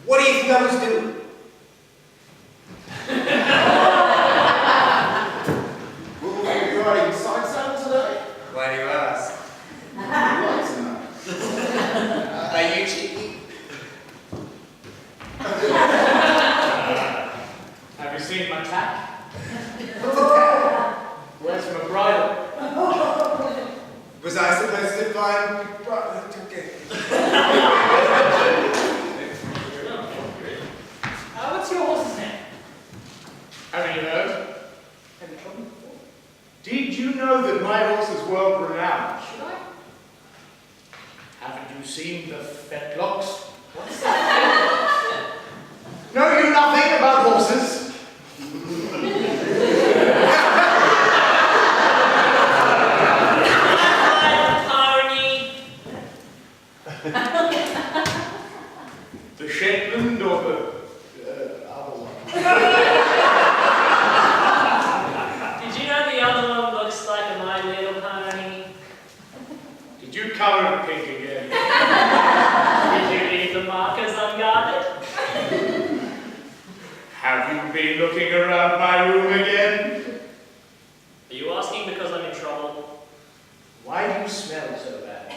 What do you think I was doing? Will we be riding side saddle today? Why do you ask? Right, tonight. Are you cheeky? Have you seen my tack? What's a tag? Where's my bridle? Was I supposed to find... Okay. What's your horse's name? Haven't you heard? Have you trouble before? Did you know that my horse is world renowned? Should I? Haven't you seen the fetlocks? What is that? Know you nothing about horses? The Shetland or the other one? Did you know the other one looks like a My Little Pony? Did you colour it pink again? Did you leave the markers unguarded? Have you been looking around my room again? Are you asking because I'm in trouble? Why do you smell so bad?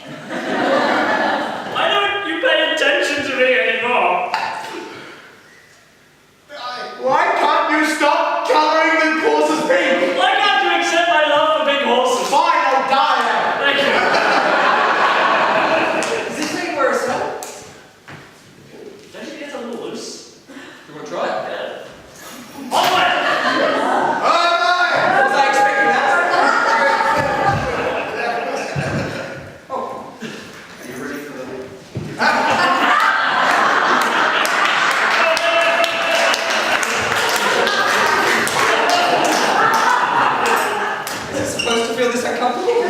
Why don't you pay attention to me anymore? Why can't you stop colouring the horses pink? Why can't you accept my love for big horses? Fine, I'll die now. Thank you. Is this thing where it's at? Don't you think it's a little loose? You want to try it? Yeah. Onward! Was I expecting that? Are you ready for the... Is it supposed to feel this uncomfortable?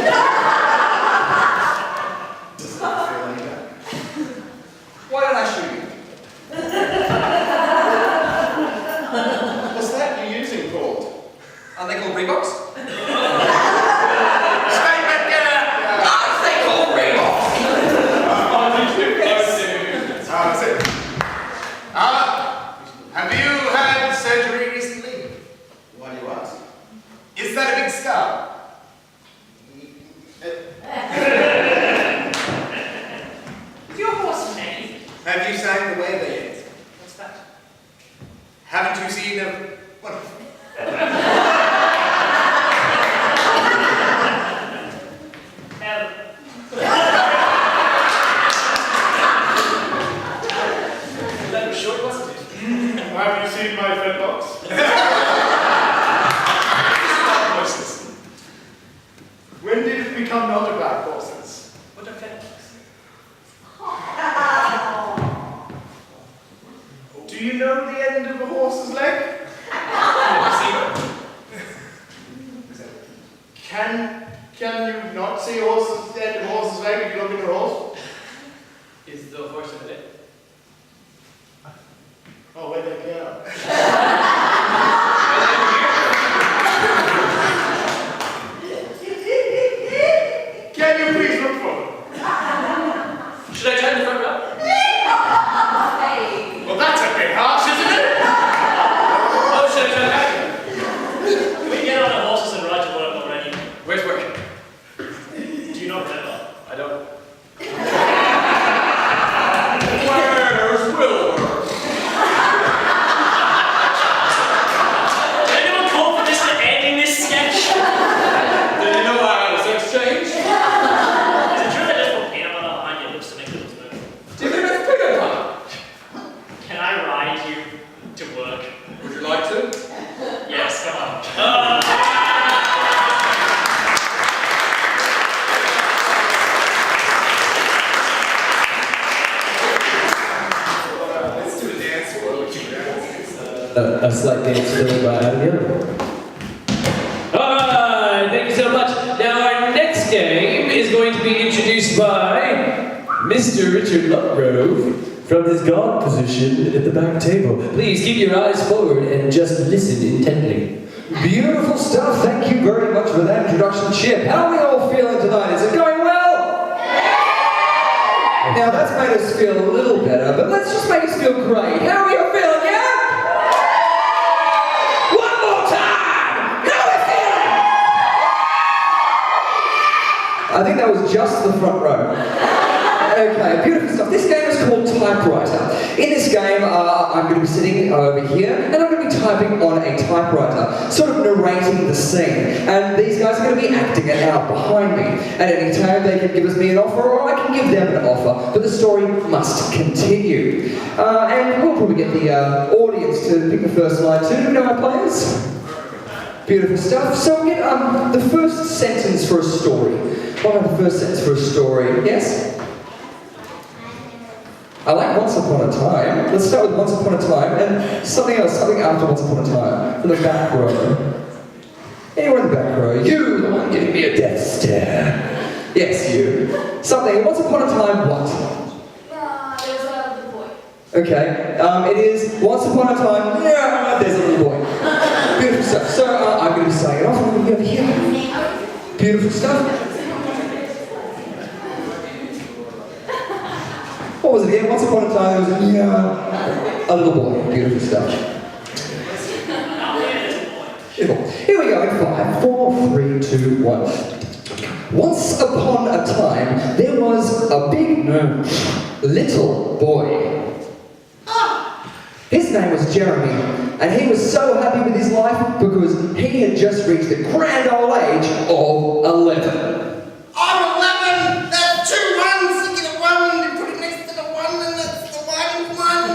Does not feel like that. Why don't I shoot you? What's that you're using called? Are they called Reeboks? Statement, get out! Are they called Reeboks? That's it. Have you had surgery recently? Why do you ask? Is that a big scar? Is your horse made? Have you sang the weather yet? What's that? Haven't you seen the... What? Hell. That was short, wasn't it? Have you seen my fetlocks? When did it become not about horses? What are fetlocks? Do you know the end of a horse's leg? Can you not see a horse's end of a horse's leg if you look at a horse? Is the horse in it? Oh, where'd they go? Can you please look for them? Should I turn the front row? Well, that's a bit harsh, isn't it? Oh, should I turn back? Can we get on our horses and ride to work already? Where's work? Do you not remember? I don't. Where's Wilbur? Did anyone call for Mr. Ending this sketch? Do you know our sex change? Is it true they just put peanut butter behind your lips to make it look smooth? Do you think that's bigger time? Can I ride you to work? Would you like to? Yes, come on. Let's do a dance for A slight dance filled by Abigail. Alright, thank you so much. Now our next game is going to be introduced by Mr. Richard Lovegrove. from his guard position at the back table. Please keep your eyes forward and just listen intently. Beautiful stuff. Thank you very much for that introduction, Chip. How are we all feeling tonight? Is it going well? Now that's made us feel a little better, but let's just make us feel great. How are we all feeling, yeah? One more time! How are we feeling? I think that was just the front row. Okay, beautiful stuff. This game is called Typewriter. In this game, I'm going to be sitting over here, and I'm going to be typing on a typewriter, sort of narrating the scene. And these guys are going to be acting it out behind me. At any time, they can give me an offer, or I can give them an offer, but the story must continue. And we'll probably get the audience to pick the first line too. Do we know our players? Beautiful stuff. So we'll get the first sentence for a story. What about the first sentence for a story? Yes? I like Once Upon a Time. Let's start with Once Upon a Time and something else, something after Once Upon a Time. From the back row. Anyone in the back row? You, the one giving me a death stare. Yes, you. Something, Once Upon a Time, what? There was a little boy. Okay, it is Once Upon a Time, yeah, there's a little boy. Beautiful stuff. So, I'm going to be saying it off, I'm going to be over here. Beautiful stuff. What was it again? Once upon a time, there was a little boy. Beautiful stuff. Beautiful. Here we go in 5, 4, 3, 2, 1. Once upon a time, there was a big, little boy. His name was Jeremy, and he was so happy with his life because he had just reached the grand old age of 11. I'm 11! That's 2 ones! You get a 1 and put it next to the 1 and that's the 1,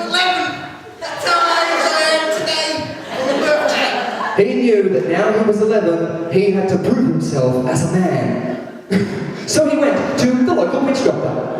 11! That's how old I am today on the birthday. He knew that now he was 11, he had to prove himself as a man. So he went to the local witch doctor.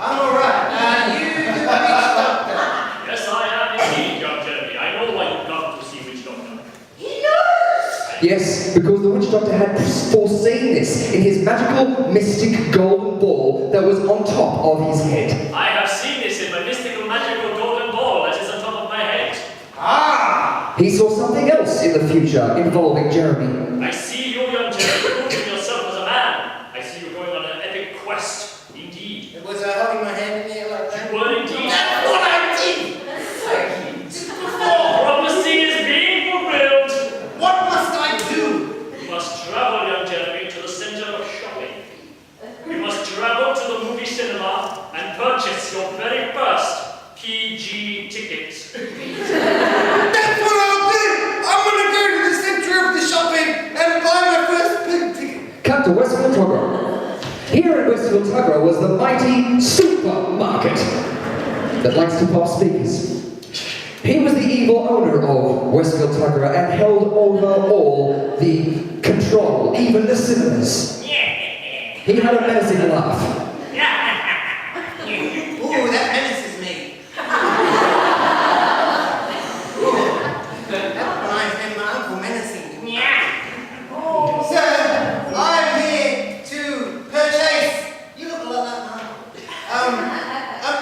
I'm alright. You the witch doctor. Yes, I am indeed, young Jeremy. I know why you've come to see Witch Doctor. He knows! Yes, because the witch doctor had foreseen this in his magical, mystic golden ball that was on top of his head. I have seen this in my mystical, magical golden ball that is on top of my head. Ah! He saw something else in the future involving Jeremy. I see you, young Jeremy, proving yourself as a man. I see you going on an epic quest. Indeed. Was I holding my hand in the air like that? You were indeed. That's what I did! Just before! Prophecy is being fulfilled. What must I do? You must travel, young Jeremy, to the center of shopping. You must travel to the movie cinema and purchase your very first PG ticket. That's what I'll do! I'm gonna go to the center of the shopping and buy my first pig ticket. Cut to Westfield Tuggerah. Here in Westfield Tuggerah was the mighty supermarket that likes to pop speakers. He was the evil owner of Westfield Tuggerah and held over all the control, even the cinemas. He had a menacing laugh. Ooh, that menaces me. That reminds me of my uncle menacing me. Sir, I'm here to purchase. You look a lot like my uncle.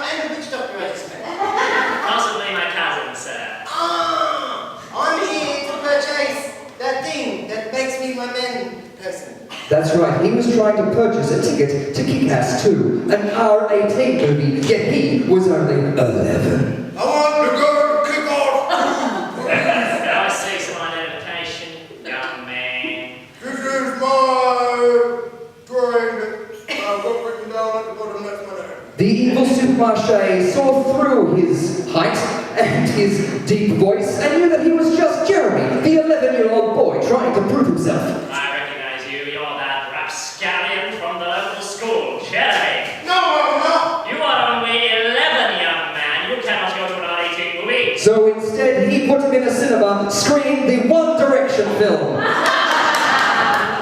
And a witch doctor, I expect. Possibly my cousin, sir. I'm here to purchase that thing that makes me my man person. That's right, he was trying to purchase a ticket to Kick-Ass 2, an R-18 movie, yet he was only 11. I want to go to kick off. Can I see some identification, young man? This is my drawing that I've got written down at the bottom. That's my name. The evil supermarché saw through his height and his deep voice and knew that he was just Jeremy, the 11-year-old boy trying to prove himself. I recognize you. You're that rapscallion from the local school, Jeremy. No, I'm not. You are only 11, young man. You cannot go to an R18 movie. So instead, he put him in a cinema screening the One Direction film.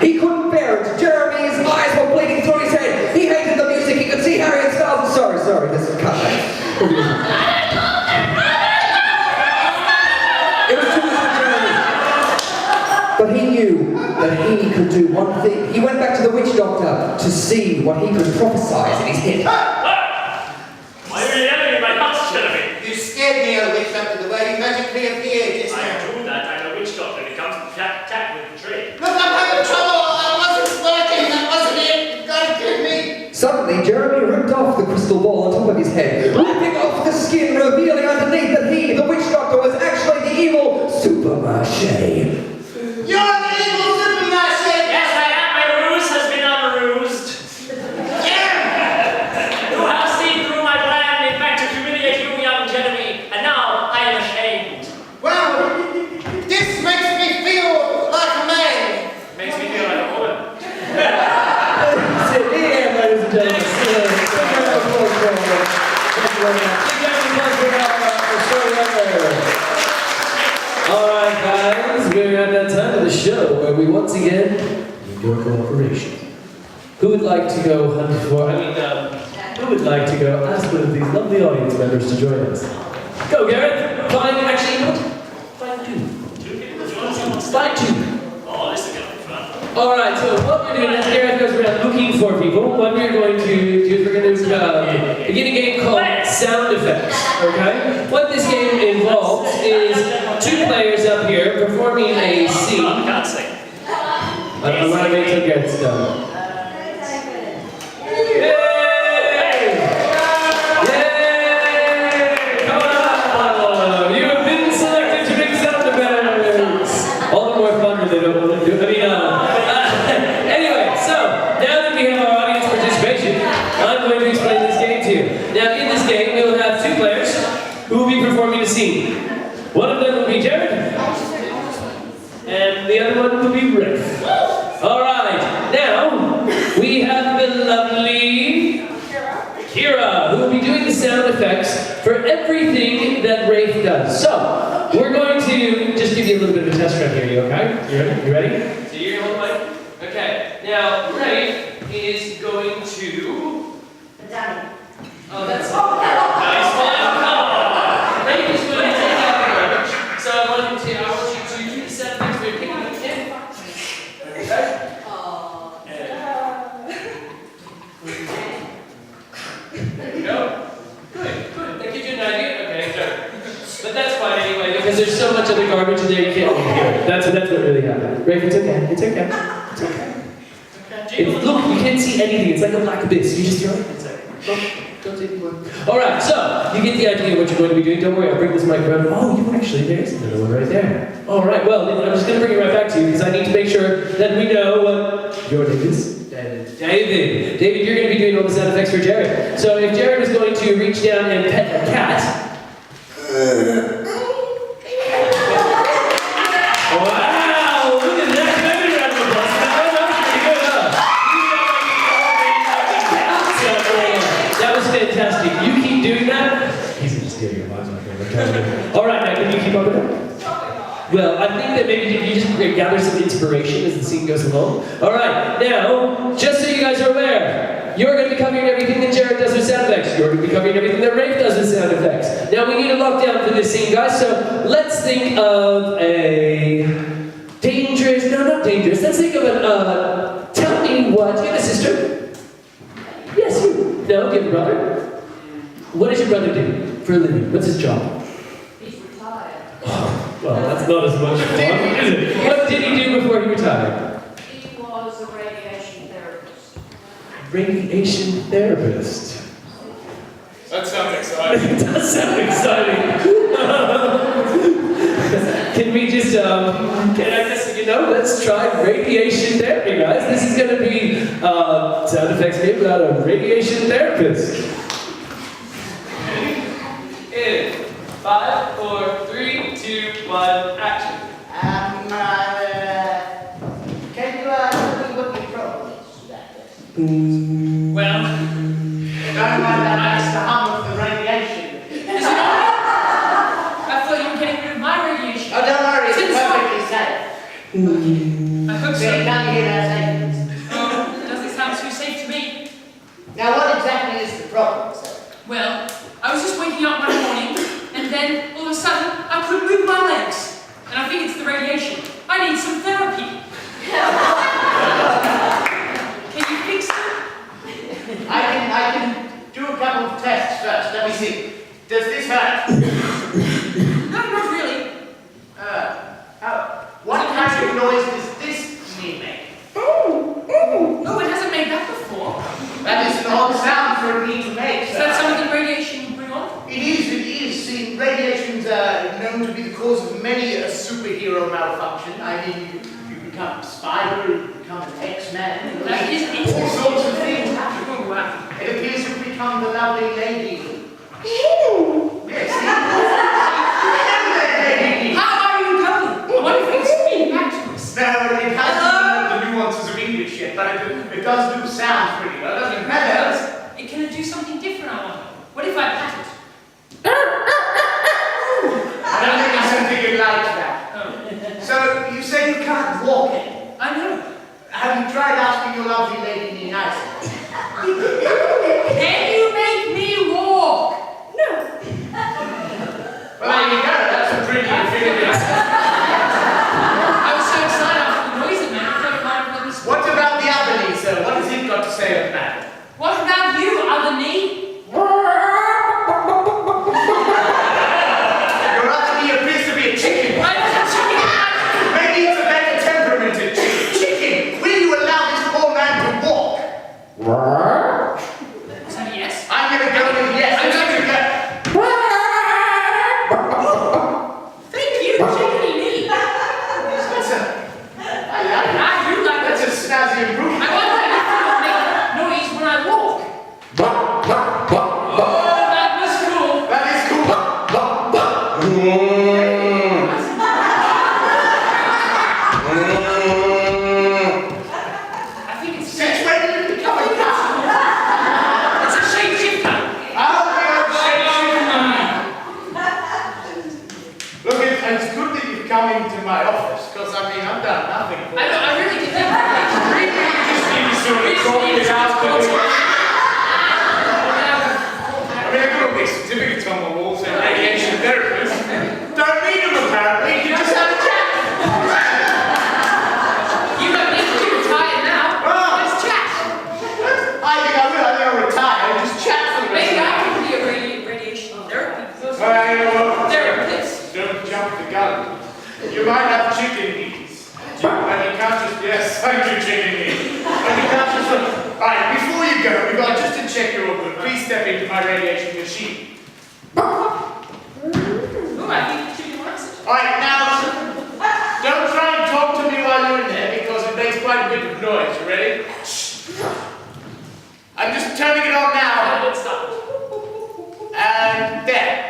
He couldn't bear it. Jeremy's eyes were bleeding through his head. He hated the music. He could see Harriet Styles. Sorry, this is cut. It was too much for Jeremy. But he knew that he could do one thing. He went back to the witch doctor to see what he could prophesize in his head. Why are you yelling in my house, Jeremy? You scared me, old witch doctor, the way you magically appeared just I now. do that. I'm a witch doctor. It comes to attack with the tree. Look, I'm having trouble. I wasn't working. That wasn't it. You gotta give me. Suddenly, Jeremy ripped off the crystal ball on top of his head, ripping off the skin, revealing underneath that he, the witch doctor, was actually the evil Super Marche. You're the evil Superman. Yes, I am. My ruse has been unrused. Yeah. You have seen through my plan, in fact, to humiliate you, young Jeremy, and now I am ashamed. Well, this makes me feel like a man. Makes me feel like a woman. Sit here, ladies and gentlemen. Sit here. Thank you very much. Thank you very much. Big round of applause for our show. Alright guys, we're at that time of the show where we once again need your cooperation. Who would like to go hunt for, who would like to go ask one of these lovely audience members to join us? Go Gareth! Find, actually, you know what? Find two. Two people join someone. Find two. Oh, this is going to be fun. Alright, so what we're doing is Gareth goes around looking for people. What we're going to do is we're going to begin a game called Sound Effects, okay? What this game involves is two players up here performing a scene. I can't sing. I want to wait till Gareth's done. Yay! Yay! Come on! You have been selected to make sound effects! All the more fun when they don't want to do it. Anyway, so now that we have our audience participation, I'm going to explain this game to you. Now, in this game, we will have two players who will be performing a scene. One of them will be Jared, and the other one will be Rick. Alright, now we have the lovely Kira, who will be doing the sound effects for everything that Rafe does. So, we're going to just give you a little bit of a test run here, you okay? You ready? So you're going to hold the mic? Okay, now Rafe is going to... Oh, that's nice one. Rafe is going to take out the garbage. So I want you to do the sound effects where you're picking up the tin. Okay? There we go. Good. That gives you an idea? Okay, good. But that's fine anyway, because there's so much other garbage in there you can't even hear it. That's what really happened. Rafe, it's okay. It's okay. It's okay. Look, you can't see anything. It's like a black abyss. You just throw it. It's like, don't take any more. Alright, so you get the idea of what you're going to be doing. Don't worry, I'll bring this mic around. Oh, you actually, there's another one right there. Alright, well, then I'm just going to bring it right back to you because I need to make sure that we know what your name is. David, you're going to be doing all the sound effects for Jared. So if Jared is going to reach down and pet a cat. Wow, look at that. Maybe round of applause. That was fantastic. You keep doing that. He's just giving your mind. Alright, now can you keep up with that? Well, I think that maybe you just gather some inspiration as the scene goes along. Alright, now, just so you guys are aware, you're going to be covering everything that Jared does with sound effects. You're going to be covering everything that Rafe does with sound effects. Now, we need a lockdown for this scene, guys, so let's think of a dangerous, no, not dangerous, let's think of a, tell me what, do you have a sister? Yes, you. No, do you have a brother? What does your brother do for a living? What's his job? He's retired. Well, that's not as much fun, is it? What did he do before he retired? He was a radiation therapist. Radiation therapist. That sounds exciting. It does sound exciting. Can we just, can I just, let's try radiation therapy, guys. This is going to be sound effects game about a radiation therapist. In 5, 4, 3, 2, 1, action. Can you tell me what your problem is? Well, Don't mind that, it's the hum of the radiation. is it all? I thought you were getting rid of my radiation. Oh, don't worry, it's It's perfectly safe. I hope So so. you can't hear our statements. Oh, doesn't sound too safe to me. Now, what exactly is the problem, sir? Well, I was just waking up one morning, and then all of a sudden, I couldn't move my legs. And I think it's the radiation. I need some therapy. superhero malfunction. I mean, you become a spider, you become an X-Man. All sorts of things happen. It appears you've become the lovely lady. Yes. How are you coming? What if you speak back to us? No, it hasn't learned the nuances of English yet, but it does do sounds pretty well, doesn't it? Can it do something different, I wonder? What if I pat it? I don't think it's something you'd like that. So, you say you can't walk it? I know. Have you tried asking your lovely lady to be nice? Can you make me walk? No. Well, there you go. That's a pretty figure. I was so excited after the noise it made. I thought it might have let me speak. What about the other knee, sir? What has it got to say about it? What about you, other knee? Your other knee appears to be a chicken. I was a chicken. Maybe it's a better temperamented chicken. Chicken, will you allow this poor man to walk? Is that a yes? I'm going to go with yes. I'm going to go. Thank you, chickeny knee. That's a... I like it. I do like That's a snazzy improvement. I wonder if it will make noise when I walk. That was cool. That is cool. I think it's Since when did it become a cat? It's a shapeshifter. I'll be a shapeshifter. Look, it's good that you've come into my office, because I mean, I've done nothing for you. I really did think Just need to sort of sort this out. I mean, I've got all these certificates on the wall saying radiation therapist. Don't need them apparently, you can just have a chat. You don't need to retire now. Let's chat. I think I'll retire and just chat for the rest Maybe of I can be a radiation therapy. Therapist. Don't jump the gun. You might have chicken knees. And you can't just, yes, thank you, chicken knees. And you can't just, alright, before you go, we've got just to check you're all good. Please step into my radiation machine. Oh, I think you should answer. Alright, now, don't try and talk to me while you're in there because it makes quite a bit of noise. You ready? I'm just turning it on now. Let's stop. And there.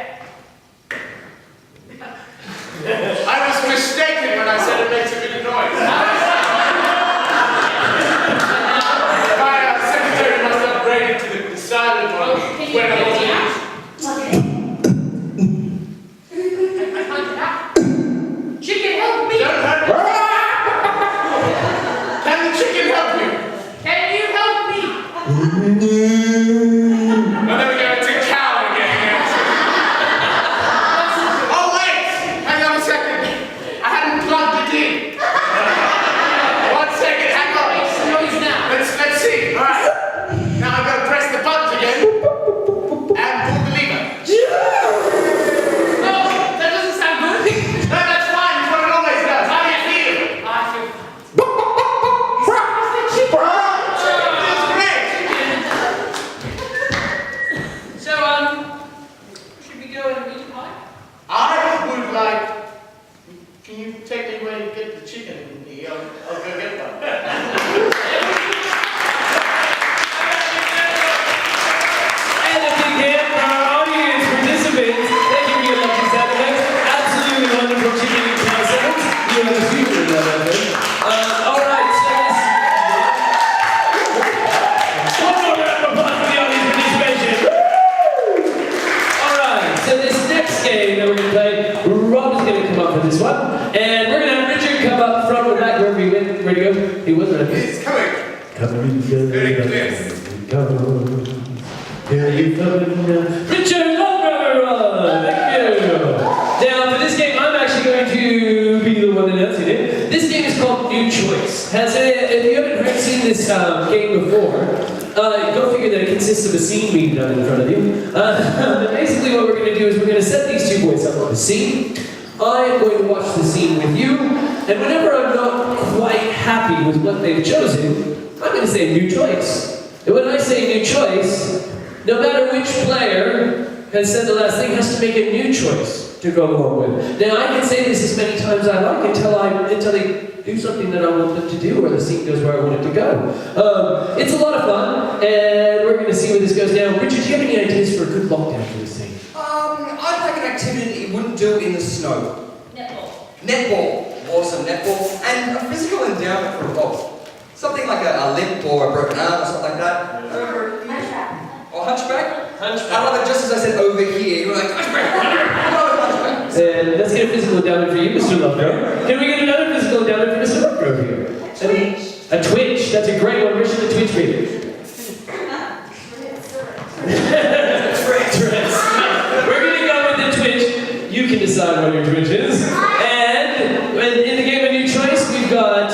I was mistaken when I said it makes a bit of noise. My secretary must upgrade it to the silent one. When I was I can't get out. Chicken, help me! Don't hurt me. Can the chicken help you? Can you help me? Oh, there we go. It's a cow again. Oh, wait! Hang on a second. I hadn't plugged it in. 1 second. Hang on. Makes noise now. Let's see. All right. Now I've got to press the button again and pull the lever. No, that doesn't sound good. No, that's fine. It's what it always does. How do you feel? I feel Feels great. so, should we go and meet the pie? I would like. Can you take me where you get the chicken? I'll go get one. And a big hand for our audience participants. Thank you for your lucky sound effects. Absolutely wonderful chicken and cow sounds. You have a future in that, I think. All right, so one more round of applause for the audience participation. All right, so this next game that we're going to play, Rob is going to come up for this one. And we're going to have Richard come up front or back wherever he went. Where'd he go? He wasn't up here. It's coming. Coming Very clear. Here you come, Richard Lover! Thank you! Now, for this game, I'm actually going to be the one announcing it. This game is called New Choice. If you haven't seen this game before, go figure that it consists of a scene being done in front of you. But basically what we're going to do is we're going to set these two boys up on the scene. I am going to watch the scene with you, and whenever I'm not quite happy with what they've chosen, I'm going to say New Choice. And when I say New Choice, no matter which player has said the last thing, has to make a new choice. to go along with. Now I can say this as many times as I like until they do something that I want them to do, or the scene goes where I want it to go. It's a lot of fun, and we're going to see where this goes now. Richard, do you have any ideas for a good lockdown for this scene? I'd like an activity that you wouldn't do in the snow. Netball. Netball. Awesome, netball. And a physical endowment for both. Something like a limp or a broken arm or something like that. Hunchback. Or hunchback? Hunchback. I love it just as I said over here. You were like, hunchback. Hunchback. And let's get a physical endowment for you, Mr. Lovegrove. Can we get another physical endowment for Mr. Lovegrove here? A twitch. That's a great one. Where should the twitch be? We're going to go with the twitch. You can decide what your twitch is. And in the game of new choice, we've got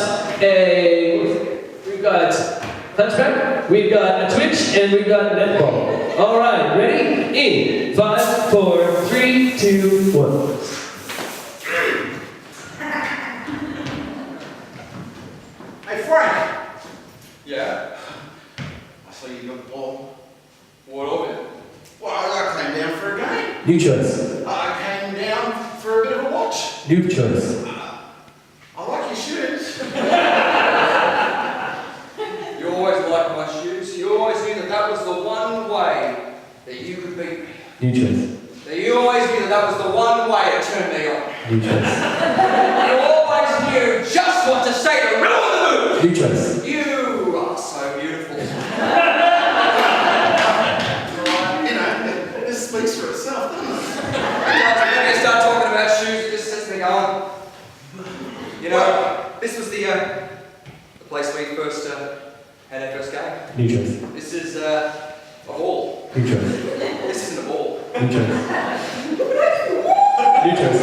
hunchback, we've got a twitch, and we've got netball. All right, ready? In 5, 4, 3, 2, 1. Hey, Frank! Yeah? I saw you got the ball. What of it? Well, I came down for a game. New choice. I came down for a bit of a watch. New choice. I like your shoes. You always liked my shoes. You always knew that was the one way that you could beat me. New choice. That you always knew that was the one way to turn me on. New choice. You always knew just what to say to ruin the mood. New choice. You are so beautiful. You know, this speaks for itself, doesn't it? When you start talking about shoes, it just sets me going. You know, this was the place where you first had our first game. New choice. This is a ball. New choice. This isn't a ball. New choice. New choice.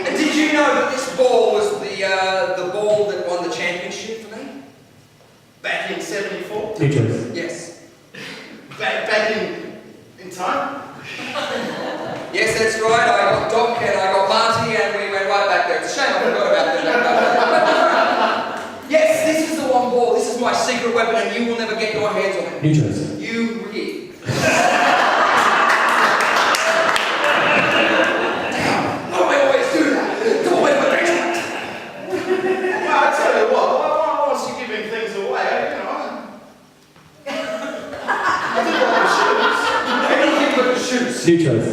And did you know that this ball was the ball that won the championship for me? Back in 74? New choice. Yes. Back in time? Yes, that's right. I got Doc and I got Marty and we went right back there. It's a shame I forgot about that. Yes, this is the one ball. This is my secret weapon and you will never get your hands on it. New choice. You rig. I always do that. It's always what they expect. Well, I tell you what, once you're giving things away, you know, I do like the shoes. Anything but the shoes. New choice.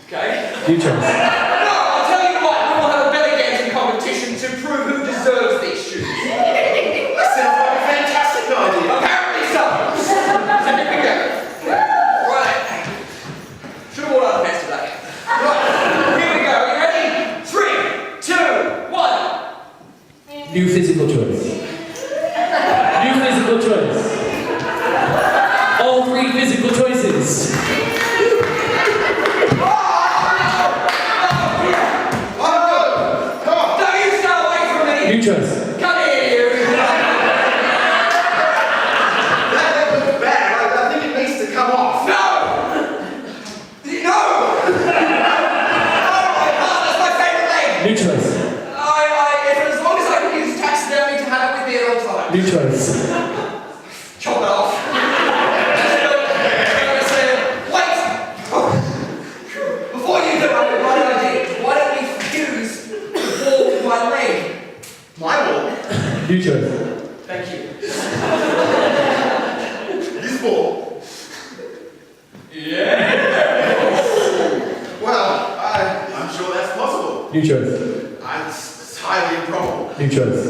Okay? New choice. No, I'll tell you what, we will have a belly dancing competition to prove who deserves these shoes. That sounds like a fantastic idea. Apparently so. So here we go. Right. Should have worn other pants today. Right. Here we go. Are you ready? 3, 2, 1. New physical choice. New physical choice. All 3 physical choices. Don't you stay away from me. New choice. Come here, you. That looks bad. I think it needs to come off. No! No! Oh my God, that's my favorite leg. New choice. As long as I can use taxidermy to have it with me at all times. New choice. Chop it off. Wait! Before you do it, what idea? Why don't we fuse the ball with my leg? My ball? New choice. Thank you. This ball? Yeah. Well, I'm sure that's possible. New choice. It's highly improbable. New choice.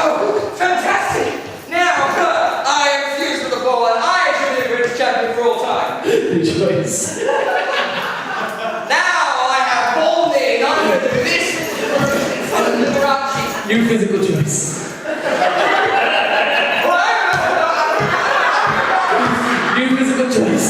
Oh, fantastic! Now, I am fused with the ball and I should be the greatest champion for all time. New choice. Now I have ball knee and I'm going to do this in front of Liberace. New physical choice. New physical choice.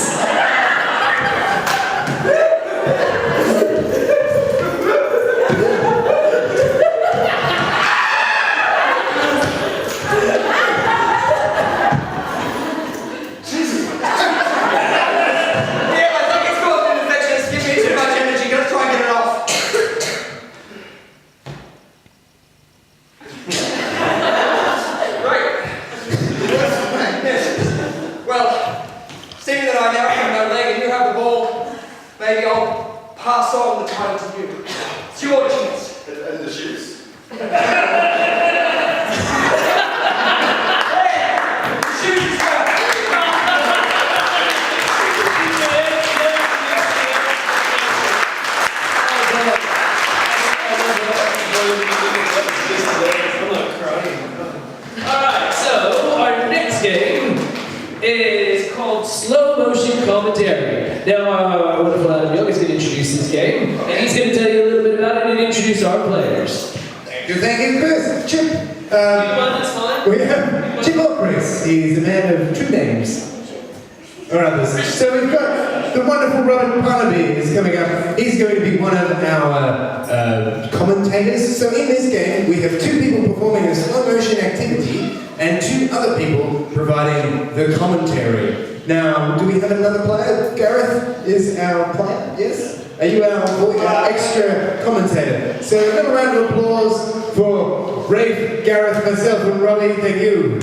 Yeah, I think it's caused an infection. It's giving me too much energy. Let's try and get it off. stole the title to you. It's your chance. And the shoes. Alright, so our next game is called Slow Motion Commentary. Now, our wonderful Adam Young is going to introduce this game, and he's going to tell you a little bit about it and introduce our players. Thank you, Chris. Chip. That's fine. We have Chip or Chris. He's a man of two names. Or others. So we've got the wonderful Robert Parnaby is coming up. He's going to be one of our commentators. So in this game, we have two people performing a slow motion activity and two other people providing the commentary. Now, do we have another player? Gareth is our player, yes? Are you our extra commentator? So a little round of applause for Rafe, Gareth, myself, and Robbie. Thank you.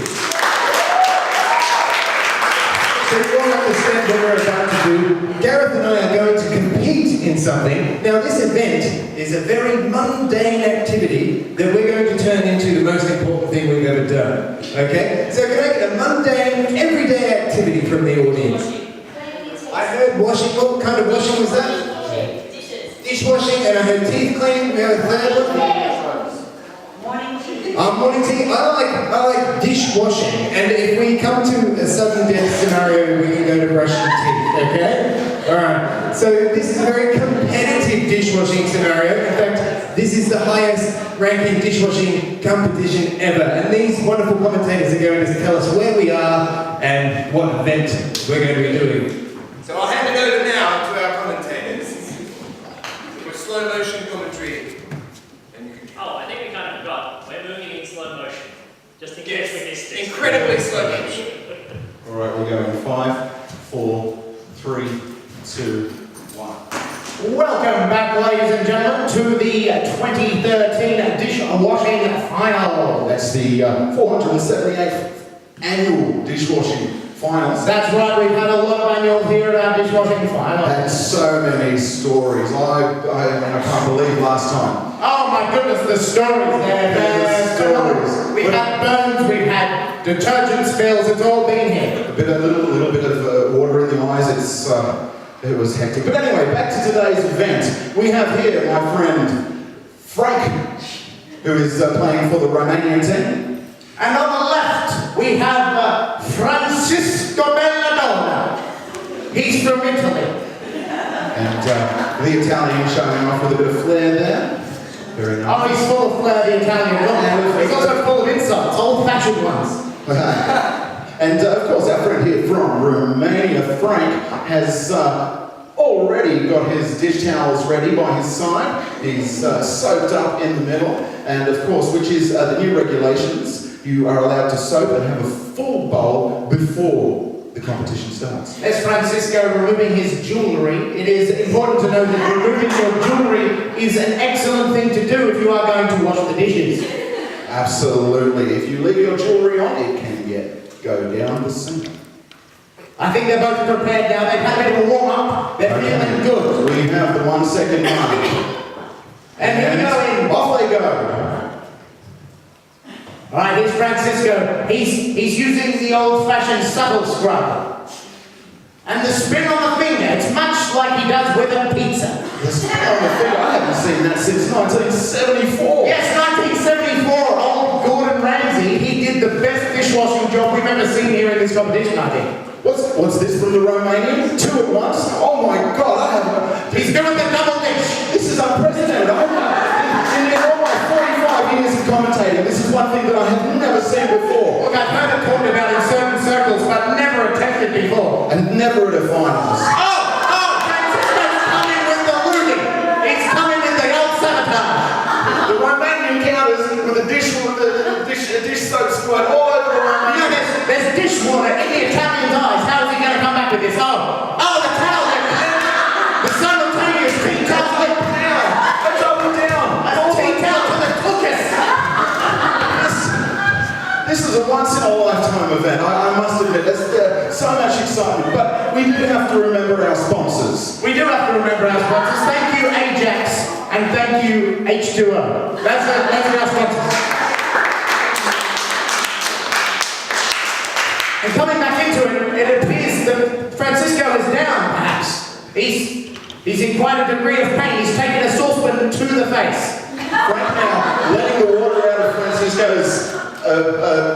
So you all understand what we're about to do. Gareth and I are going to compete in something. Now this event is a very mundane activity that we're going to turn into the most important thing we've ever done. Okay? So can I get a mundane, everyday activity from the audience? I heard washing. What kind of washing was that? Dishwashing, and I heard teeth cleaning. We have a third one. Morning tea. I like dishwashing, and if we come to a sudden death scenario, we can go to brushing teeth. Okay? All right. So this is a very competitive dishwashing scenario. In fact, this is the highest ranking dishwashing competition ever, and these wonderful commentators are going to tell us where we are and what event we're going to be doing. So I'll hand it over now to our commentators for slow motion commentary. Oh, I think we kind of forgot. We're moving in slow motion. Just in case we missed it. Incredibly slow motion. Alright, we're going 5, 4, 3, 2, 1. Welcome back, ladies and gentlemen, to the 2013 dishwashing final. That's the 478th annual dishwashing finals. That's right, we've had a lot of annuals here at our dishwashing final. And so many stories. I can't believe last time. Oh my goodness, the stories there. Stories. We've had burns, we've had detergent spills, it's all been here. A little bit of water in the eyes. It was hectic. But anyway, back to today's event. We have here my friend Frank, who is playing for the Romanian team. And on the left, we have Francisco Belladonna. He's from Italy. And the Italian showing off with a bit of flair there. Very nice. Oh, he's full of flair, the Italian. Look, he's also full of insults, old-fashioned ones. And of course, our friend here from Romania, Frank, has already got his dish towels ready by his side. He's soaked up in the middle, and of course, which is the new regulations, you are allowed to soap and have a full bowl before the competition starts. As Francisco removing his jewellery, it is important to note that removing your jewellery is an excellent thing to do if you are going to wash the dishes. Absolutely. If you leave your jewellery on, it can go down the sink. I think they're both prepared now. They've had a bit of a warm-up. They're feeling good. We have the 1 second mark. And here we go in. Off they go. All right, here's Francisco. He's using the old-fashioned subtle scrub. And the spin on the finger, it's much like he does with a pizza. The spin on the finger, I haven't seen that since 1974. Yes, 1974. Old Gordon Ramsay, he did the best dishwashing job we've ever seen here in this competition, I think. What's this from the Romanians? 2 at once? Oh my God, I haven't... He's doing the double dish. This is unprecedented. In all my 45 years of commentating, this is one thing that I have never seen before. Look, I've heard it talked about in certain circles, but never attempted before. And never at a finals. Francisco's coming with the looting. He's coming with the old sabotage. The Romanian counters with a dish soap squirt all over the Romanian. You know, there's dishwater in the Italian's eyes. How is he going to come back with this? Oh, the towel there. The simultaneous tea towel like down. Let's double down. Tea towel to the cookers. This is a once-in-a-lifetime event, I must admit. There's so much excitement, but we do have to remember our sponsors. We do have to remember our sponsors. Thank you, AJ And thank you, H2O. That's our sponsor. And coming back into it, it appears that Francisco is down, perhaps. He's in quite a degree of pain. He's taken a saucepan to the face. Frank now, letting the water out of Francisco's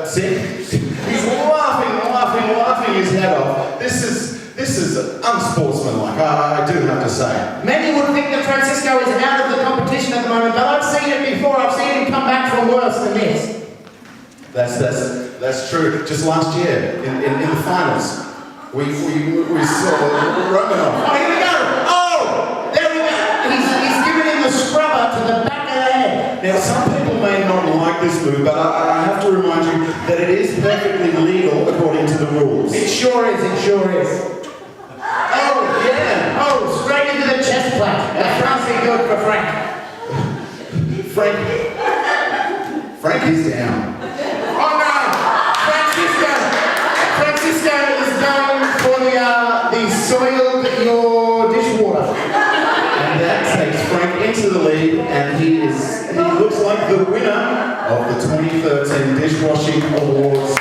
sink. He's laughing his head off. This is unsportsmanlike, I do have to say. Many would think that Francisco is out of the competition at the moment, but I've seen it before. I've seen him come back from worse than this. That's true. Just last year, in the finals, we saw Romanov. Oh, here we go! Oh! There we go! He's given him the scrubber to the back of the head. Now, some people may not like this move, but I have to remind you that it is perfectly legal according to the rules. It sure is. Oh, yeah! Oh, straight into the chest plate. That can't be good for Frank. Frank is down. Oh no! Francisco is going for the soiled your dishwater. And that takes Frank into the lead, and he looks like the winner of the 2013 Dishwashing Awards.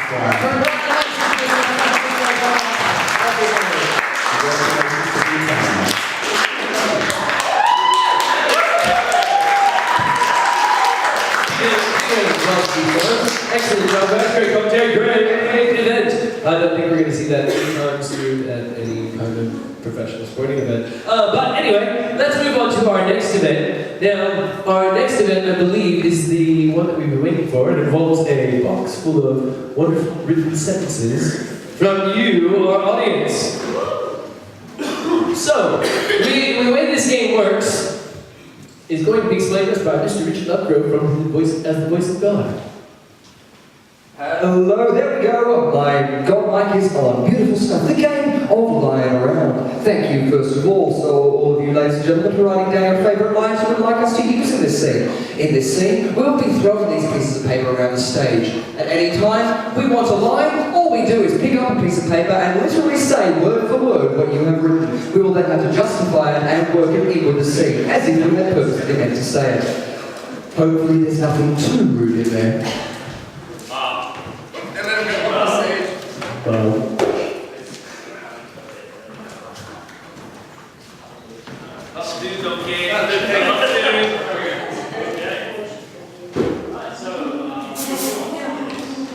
Excellent job, guys. Great commentary, great event. I don't think we're going to see that anytime soon at any kind of professional sporting event. But anyway, let's move on to our next event. Now, our next event, I believe, is the one that we've been waiting for. It involves a box full of wonderful written sentences from you, our audience. So, the way this game works is going to be explained to us by Mr. Richard Upgrove from the voice of God. Hello, there we go. My God mic is on. Beautiful stuff. The game of lying around. Thank you, first of all. So, all of you ladies and gentlemen who are writing down your favourite lines you would like us to use in this scene. In this scene, we will be throwing these pieces of paper around the stage. At any time we want a line, all we do is pick up a piece of paper and literally say word for word what you have written. We will then have to justify it and work it in with the scene, as if we had purposely meant to say it. Hopefully there's nothing too rude in there.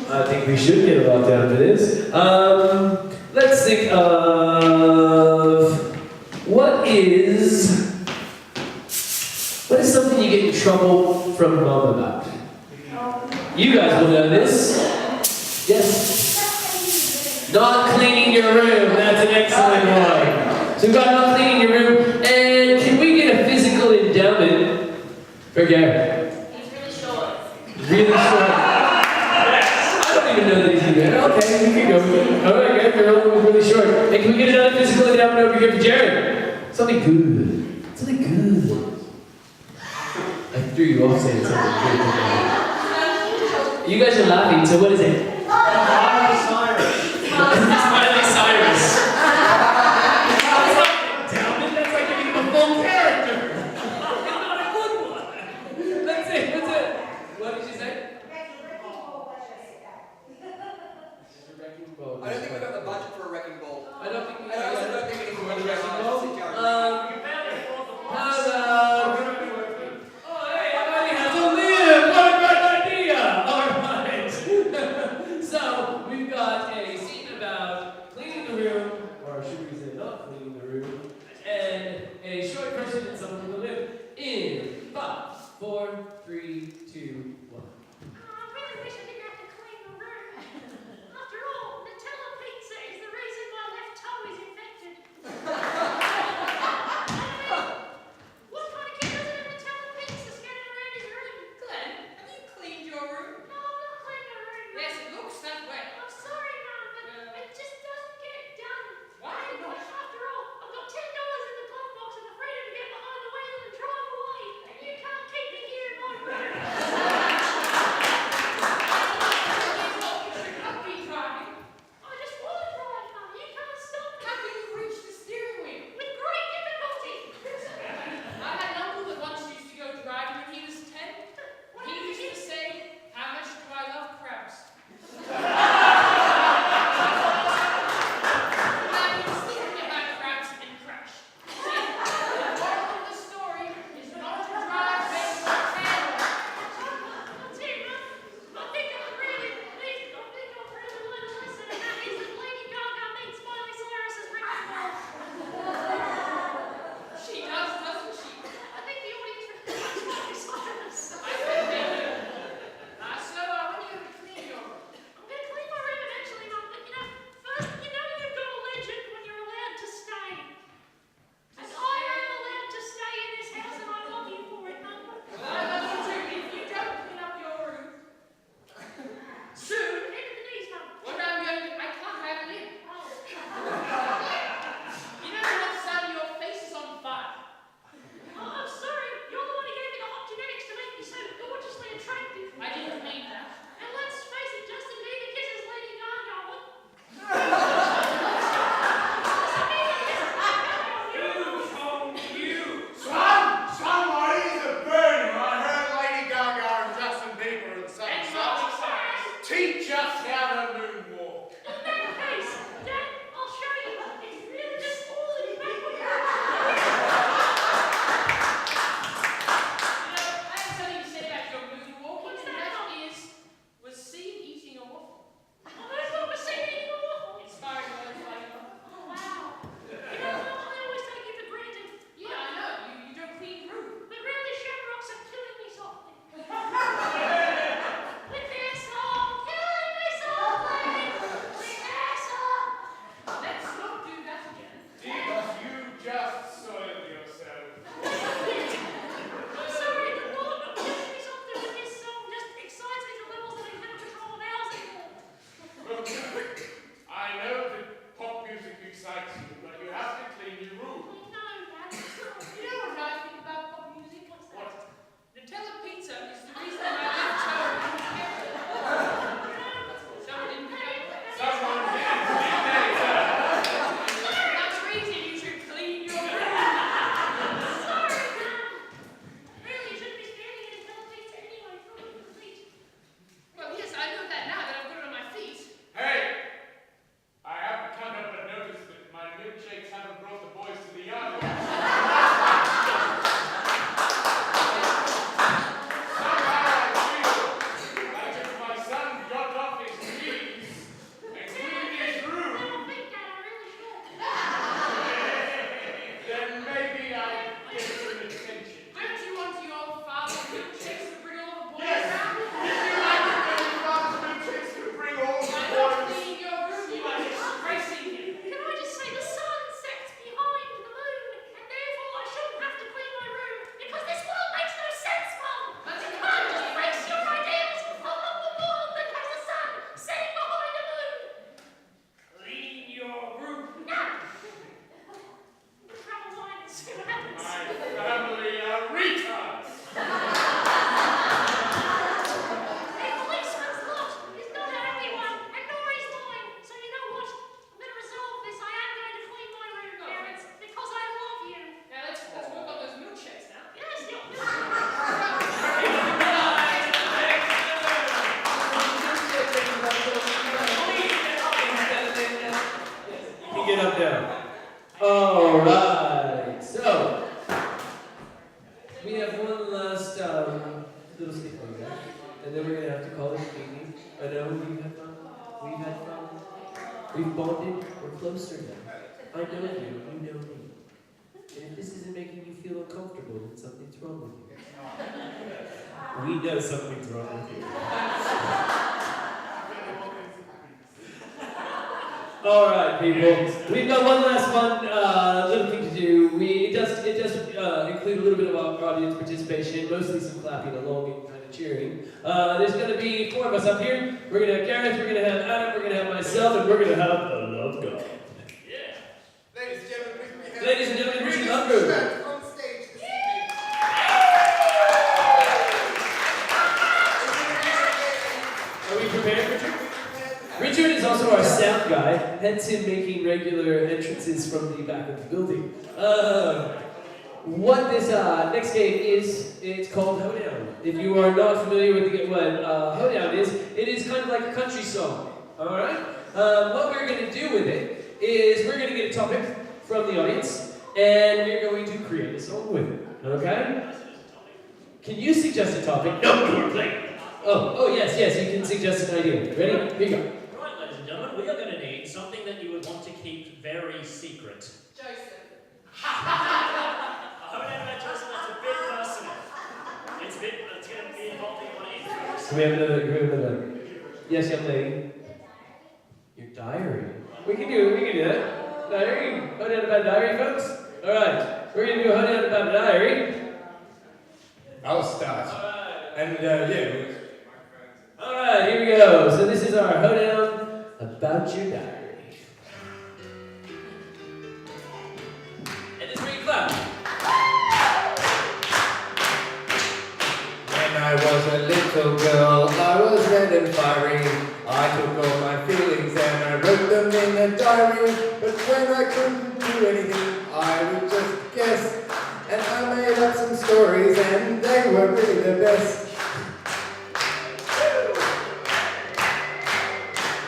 I think we should get a lot down to this. Let's think of what is something you get in trouble from mom about? You guys will know this. Yes. Not cleaning your room. That's an excellent one. So we've got not cleaning your room. And can we get a physical endowment for Gary? He's really short. Really short. I don't even know that he's in there. Okay, we can go. Alright, guys, you're really short. And can we get another physical endowment over here for Jared? Something good. Something good. I threw you off saying something good. You guys are laughing, so what is it? Miley Cyrus. Miley Cyrus. Damn it, that's like giving him a full character. It's not a good one. Let's see, what's it? What did she say? Wrecking ball. I don't think we've got the budget for a wrecking ball. I don't think we I also don't think anyone for the would wrecking recognise ball. the joke. Oh, hey, everybody has a lid. What a great idea. All right. We have one last little skit for you guys, and then we're gonna have to call it an evening. I know we've had fun. We've had fun. We've bonded. We're closer now. I know you. You know me. And if this isn't making you feel uncomfortable, then something's wrong with you. We know something's wrong with you. All right, people. We've got one last little thing to do. It does include a little bit of our audience participation, mostly some clapping along and kind of cheering. There's going to be 4 of us up here. We're going to have Gareth, we're going to have Adam, we're going to have myself, and we're going to have the Love God. Yeah. Ladies and gentlemen, Richard Lumber. on stage this evening. Are we prepared, Richard? Richard is also our sound guy, hence him making regular entrances from the back of the building. What this next game is, it's called Hoedown. If you are not familiar with what Hoedown is, it is kind of like a country song. Alright? What we're going to do with it is we're going to get a topic from the audience, and we're going to create a song with it. Okay? Can you suggest a topic? No, you are playing. Oh, yes, you can suggest an idea. Ready? Here you go. Right, ladies and gentlemen, we are going to need something that you would want to keep very secret. Joseph. I hope that Joseph, that's a bit personal. It's going to be involving one of Do we have another? Yes, young lady. Your diary. We can do that. Diary. Hoedown about a diary, folks. All right. We're gonna do a hoedown about a diary. I'll start. And yeah. All right. Here we go. So this is our hoedown about your diary. And it's where you clap. When I was a little girl, I was red and fiery. I took all my feelings and I wrote them in a diary. But when I couldn't do anything, I would just guess. And I made up some stories and they were really the best.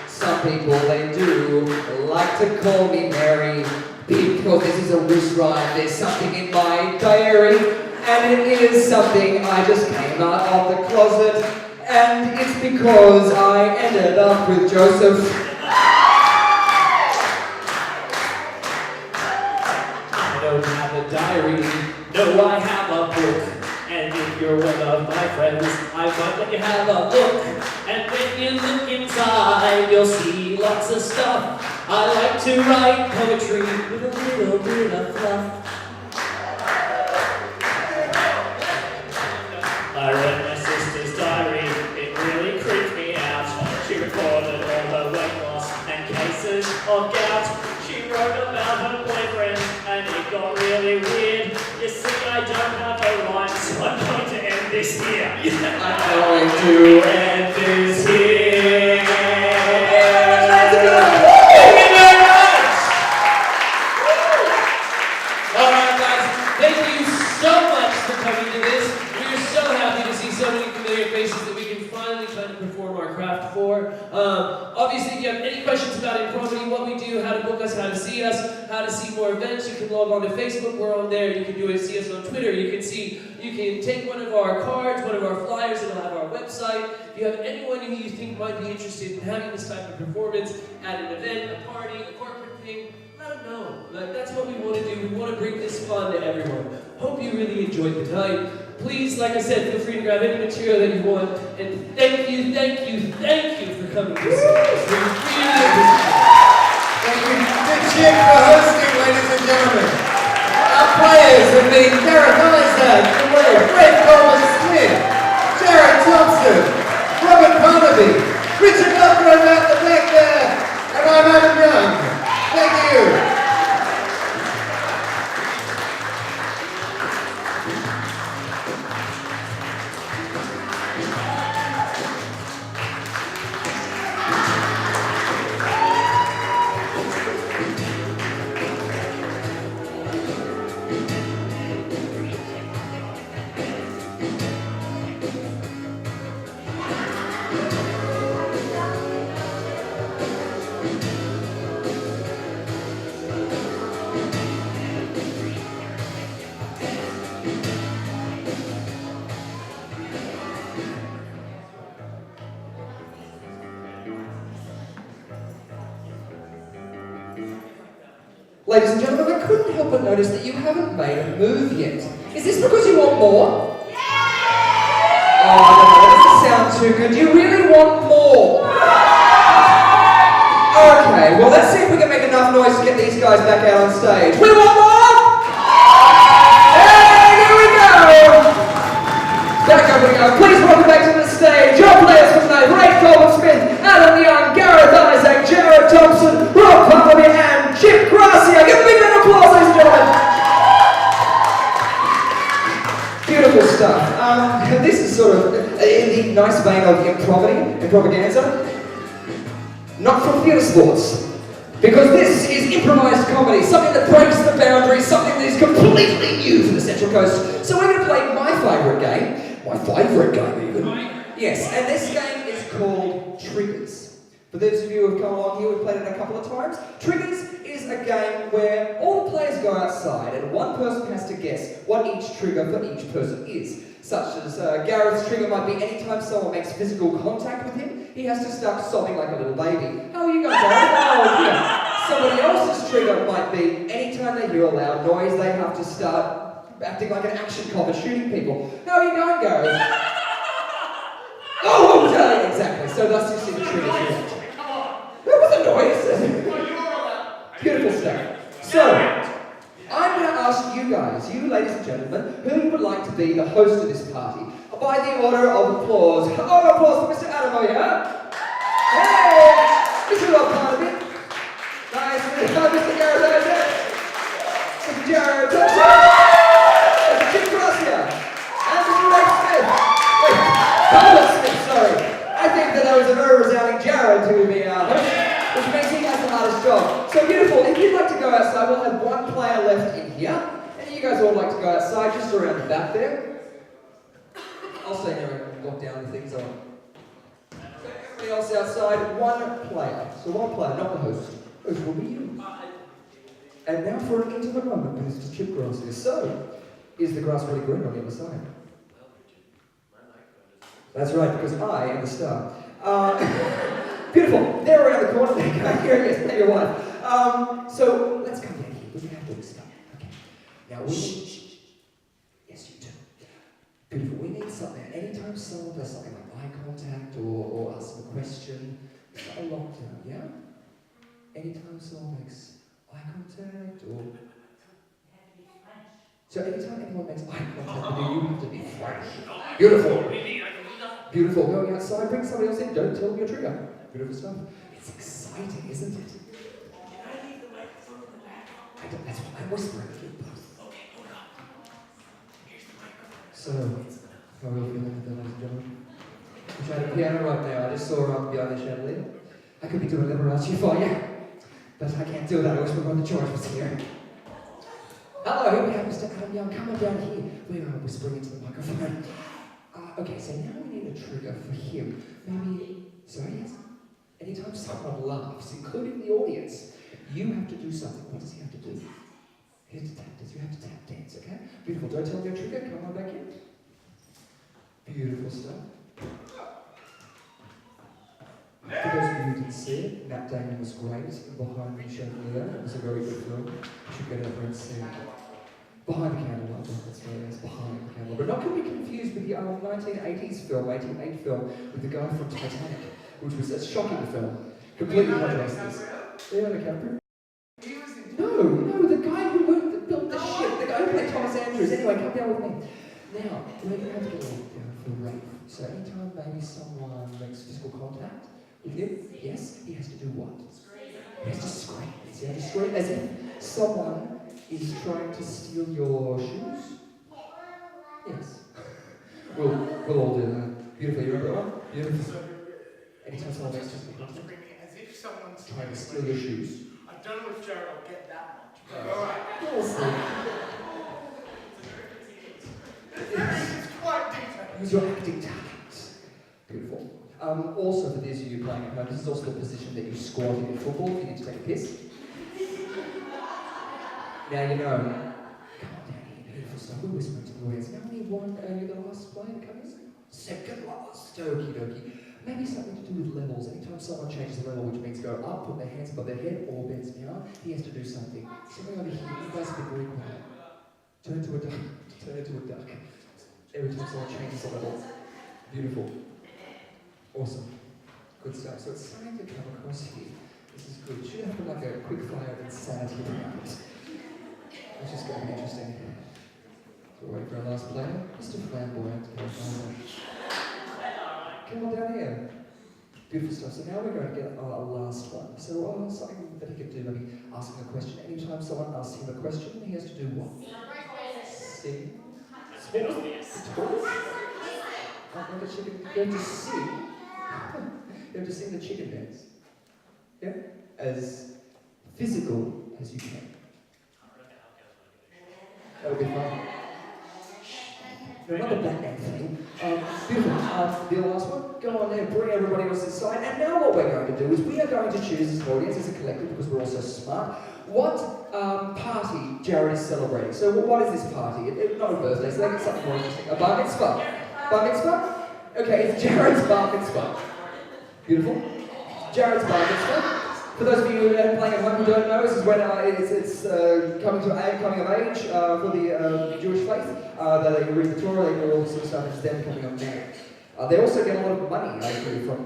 Some people, they do like to call me Mary, because this is a wish rhyme. There's something in my diary, and it is something I just came out of the closet, and it's because I ended up with Joseph. I don't have a diary, no, I have a book. And if you're one of my friends, I might let you have a look. And when you look inside, you'll see lots of stuff. I like to write poetry with a little bit of fluff. I read my sister's diary, it really creeped me out. She recorded all her weight loss and cases of gout. She wrote about her boyfriend and it got really weird. You see, I don't have a rhyme, so I'm going to end this here. I'm going to end this here. Thank you very much! Alright guys, thank you so much for coming to this. We are so happy to see so many familiar faces that we can finally kind of perform our craft for. Obviously, if you have any questions about Impromedy, what we do, how to book us, how to see us, how to see more events, you can log on to Facebook. We're on there. You can do it. See us on Twitter. You can take one of our cards, one of our flyers. It'll have our website. If you have anyone who you think might be interested in having this type of performance at an event, a party, a corporate thing, let them know. Like, that's what we want to do. We want to bring this fun to everyone. Hope you really enjoyed the night. Please, like I said, feel free to grab any material that you want. And thank you for coming to see us. We really appreciate it. Thank you, Big Chick, for hosting, ladies and gentlemen. Our players have been Gareth Isaac, Fred Coleman-Smith, Jared Thompson, Robert Barnaby, Richard Lumber out the back there, and I'm Adam Young. Thank you. Ladies and gentlemen, I couldn't help but notice that you haven't made a move yet. Is this because you want more? Yeah! Oh, no, that doesn't sound too good. You really want more? Okay, well let's see if we can make enough noise to get these guys back out on stage. We want more? Hey, here we go! Back up we go. Please welcome back to the stage your players for tonight. Ray Colvin-Smith, Adam Young, Gareth Isaac, Jared Thompson, Rob Pumpkin, and Chip Gracia. Give them a big round of applause, ladies and gentlemen. Beautiful stuff. This is sort of in the nice vein of improviganza. Not from theatre sports. Because this is improvised comedy, something that breaks the boundaries, something that is completely new for the Central Coast. So we're going to play my favourite game. My favourite game, even. Yes, and this game is called Triggers. For those of you who have come along here, we've played it a couple of times. Triggers is a game where all the players go outside and one person has to guess what each trigger for each person is. Such as Gareth's trigger might be anytime someone makes physical contact with him, he has to start sobbing like a little baby. How are you going, Gareth? Oh, yeah. Somebody else's trigger might be anytime they hear a loud noise, they have to start acting like an action cop and shooting people. How are you going, Gareth? Oh, exactly. So that's just the triggers. What was the noise? Beautiful stuff. So, I'm going to ask you guys, you ladies and gentlemen, who would like to be the host of this party? By the order of applause. Order of applause for Mr. Adam over here. Hey! Mr. Rob Parnaby. Nice. Mr. Gareth Isaac. Mr. Jared Thompson. Mr. Chip Gracia. And Mr. Ray Smith. Wait, Colin Smith, sorry. I think that was a very resounding Jared who will be our host, which means he has the hardest job. So beautiful. If you'd like to go outside, we'll have one player left in here. And you guys all like to go outside, just around the back there. I'll stay there and lock down the things on. So everybody else outside, one player. So one player, not the host. Host will be you. And now for an intimate moment with Mr. Chip Gracia. So, is the grass really green on the other side? That's right, because I am the star. Beautiful. They're around the corner. There you go. Here it is. Tell your wife. So let's come down here. We have to do this stuff. Okay. Now we need. Yes, you do. Beautiful. We need something. Anytime someone does something like eye contact or asks a question, it's not a lockdown, yeah? Anytime someone makes eye contact or. So anytime anyone makes eye contact with you, you have to be French. Beautiful. Beautiful. Going outside, bring somebody else in. Don't tell them your trigger. Beautiful stuff. It's exciting, isn't it? Can I leave the microphone in the back? That's what I'm whispering. Okay, hold on. Here's the microphone. So, how are you feeling, ladies and gentlemen? I'm trying to piano right now. I just saw her up behind the chandelier. I could be doing Liberace for you, but I can't do that. I wish we were the George was here. Hello, here we have Mr. Adam Young. Come on down here. We are whispering into the microphone. Okay, so now we need a trigger for him. Maybe, sorry, yes? Anytime someone laughs, including the audience, you have to do something. What does he have to do? He has to tap dance. You have to tap dance, okay? Beautiful. Don't tell me your trigger. Come on back in. Beautiful stuff. For those of you who didn't see it, Matt Damon was great behind the chandelier. It was a very good film. You should get over and see it. Behind the candle, that's right, yes, behind the candle. But not to be confused with the 1980s film, 1980 film, with the guy from Titanic, which was a shocking film. Completely contrasted. Leonardo DiCaprio? No, the guy who built the ship, the guy who played Thomas Andrews. Anyway, come down with me. Now, we're going to have to get down for rape. So anytime maybe someone makes physical contact with him, yes, he has to do what? He has to scream. He has to scream as if someone is trying to steal your shoes? Yes. We'll all do that. Beautiful, you remember that one? Beautiful. Anytime someone makes physical contact, As if someone's trying to steal your shoes. I don't know if Jared will get that much. Alright. We'll see. It's quite detailed. Use your acting talent. Beautiful. Also, for those of you playing at home, this is also the position that you squat in football if you need to take a piss. Now you know. Come on down here, beautiful stuff. We're whispering to the audience. Now, only one, you're the last player to come in? Second last. Okie dokie. Maybe something to do with levels. Anytime someone changes the level, which means go up, put their hands above their head, or bends down, he has to do something. Something over here, you guys have been very quiet. Turn to a duck. Turn into a duck. Every time someone changes the level. Beautiful. Awesome. Good stuff. So it's starting to come across here. This is good. Should have like a quick fire of insanity round. Which is going to be interesting. So we're waiting for our last player. Mr. Flamboyant. Come on down here. Beautiful stuff. So now we're going to get our last one. So something that he can do, maybe asking a question. Anytime someone asks him a question, he has to do what? Sing. Like a chicken. You have to sing. You have to sing the chicken dance. Yeah? As physical as you can. That'll be fun. No, not the Batman thing. Beautiful. The last one. Go on there, bring everybody else inside. And now what we're going to do is we are going to choose as an audience, as a collective, because we're all so smart, what party Jared is celebrating. So what is this party? Not a birthday, so let's get something more interesting. A bar mitzvah. Bar mitzvah? Okay, it's Jared's bar mitzvah. Beautiful. Jared's bar mitzvah. For those of you who are playing at home who don't know, this is when it's coming of age for the Jewish faith. They read the Torah, they do all this sort of stuff, it's them coming of age. They also get a lot of money actually from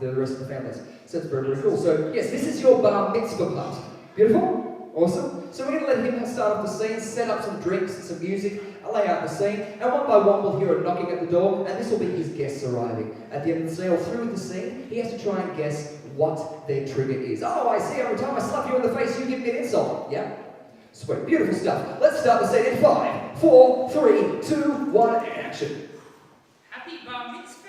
the rest of the families. So it's very, very cool. So yes, this is your bar mitzvah party. Beautiful? Awesome. So we're going to let him start off the scene, set up some drinks and some music, lay out the scene, and one by one we'll hear a knocking at the door, and this will be his guests arriving. At the end of the scene, or through the scene, he has to try and guess what their trigger is. Oh, I see, every time I slap you in the face, you give me an insult. Yeah? Sweet. Beautiful stuff. Let's start the scene in 5, 4, 3, 2, 1, action. Happy bar mitzvah.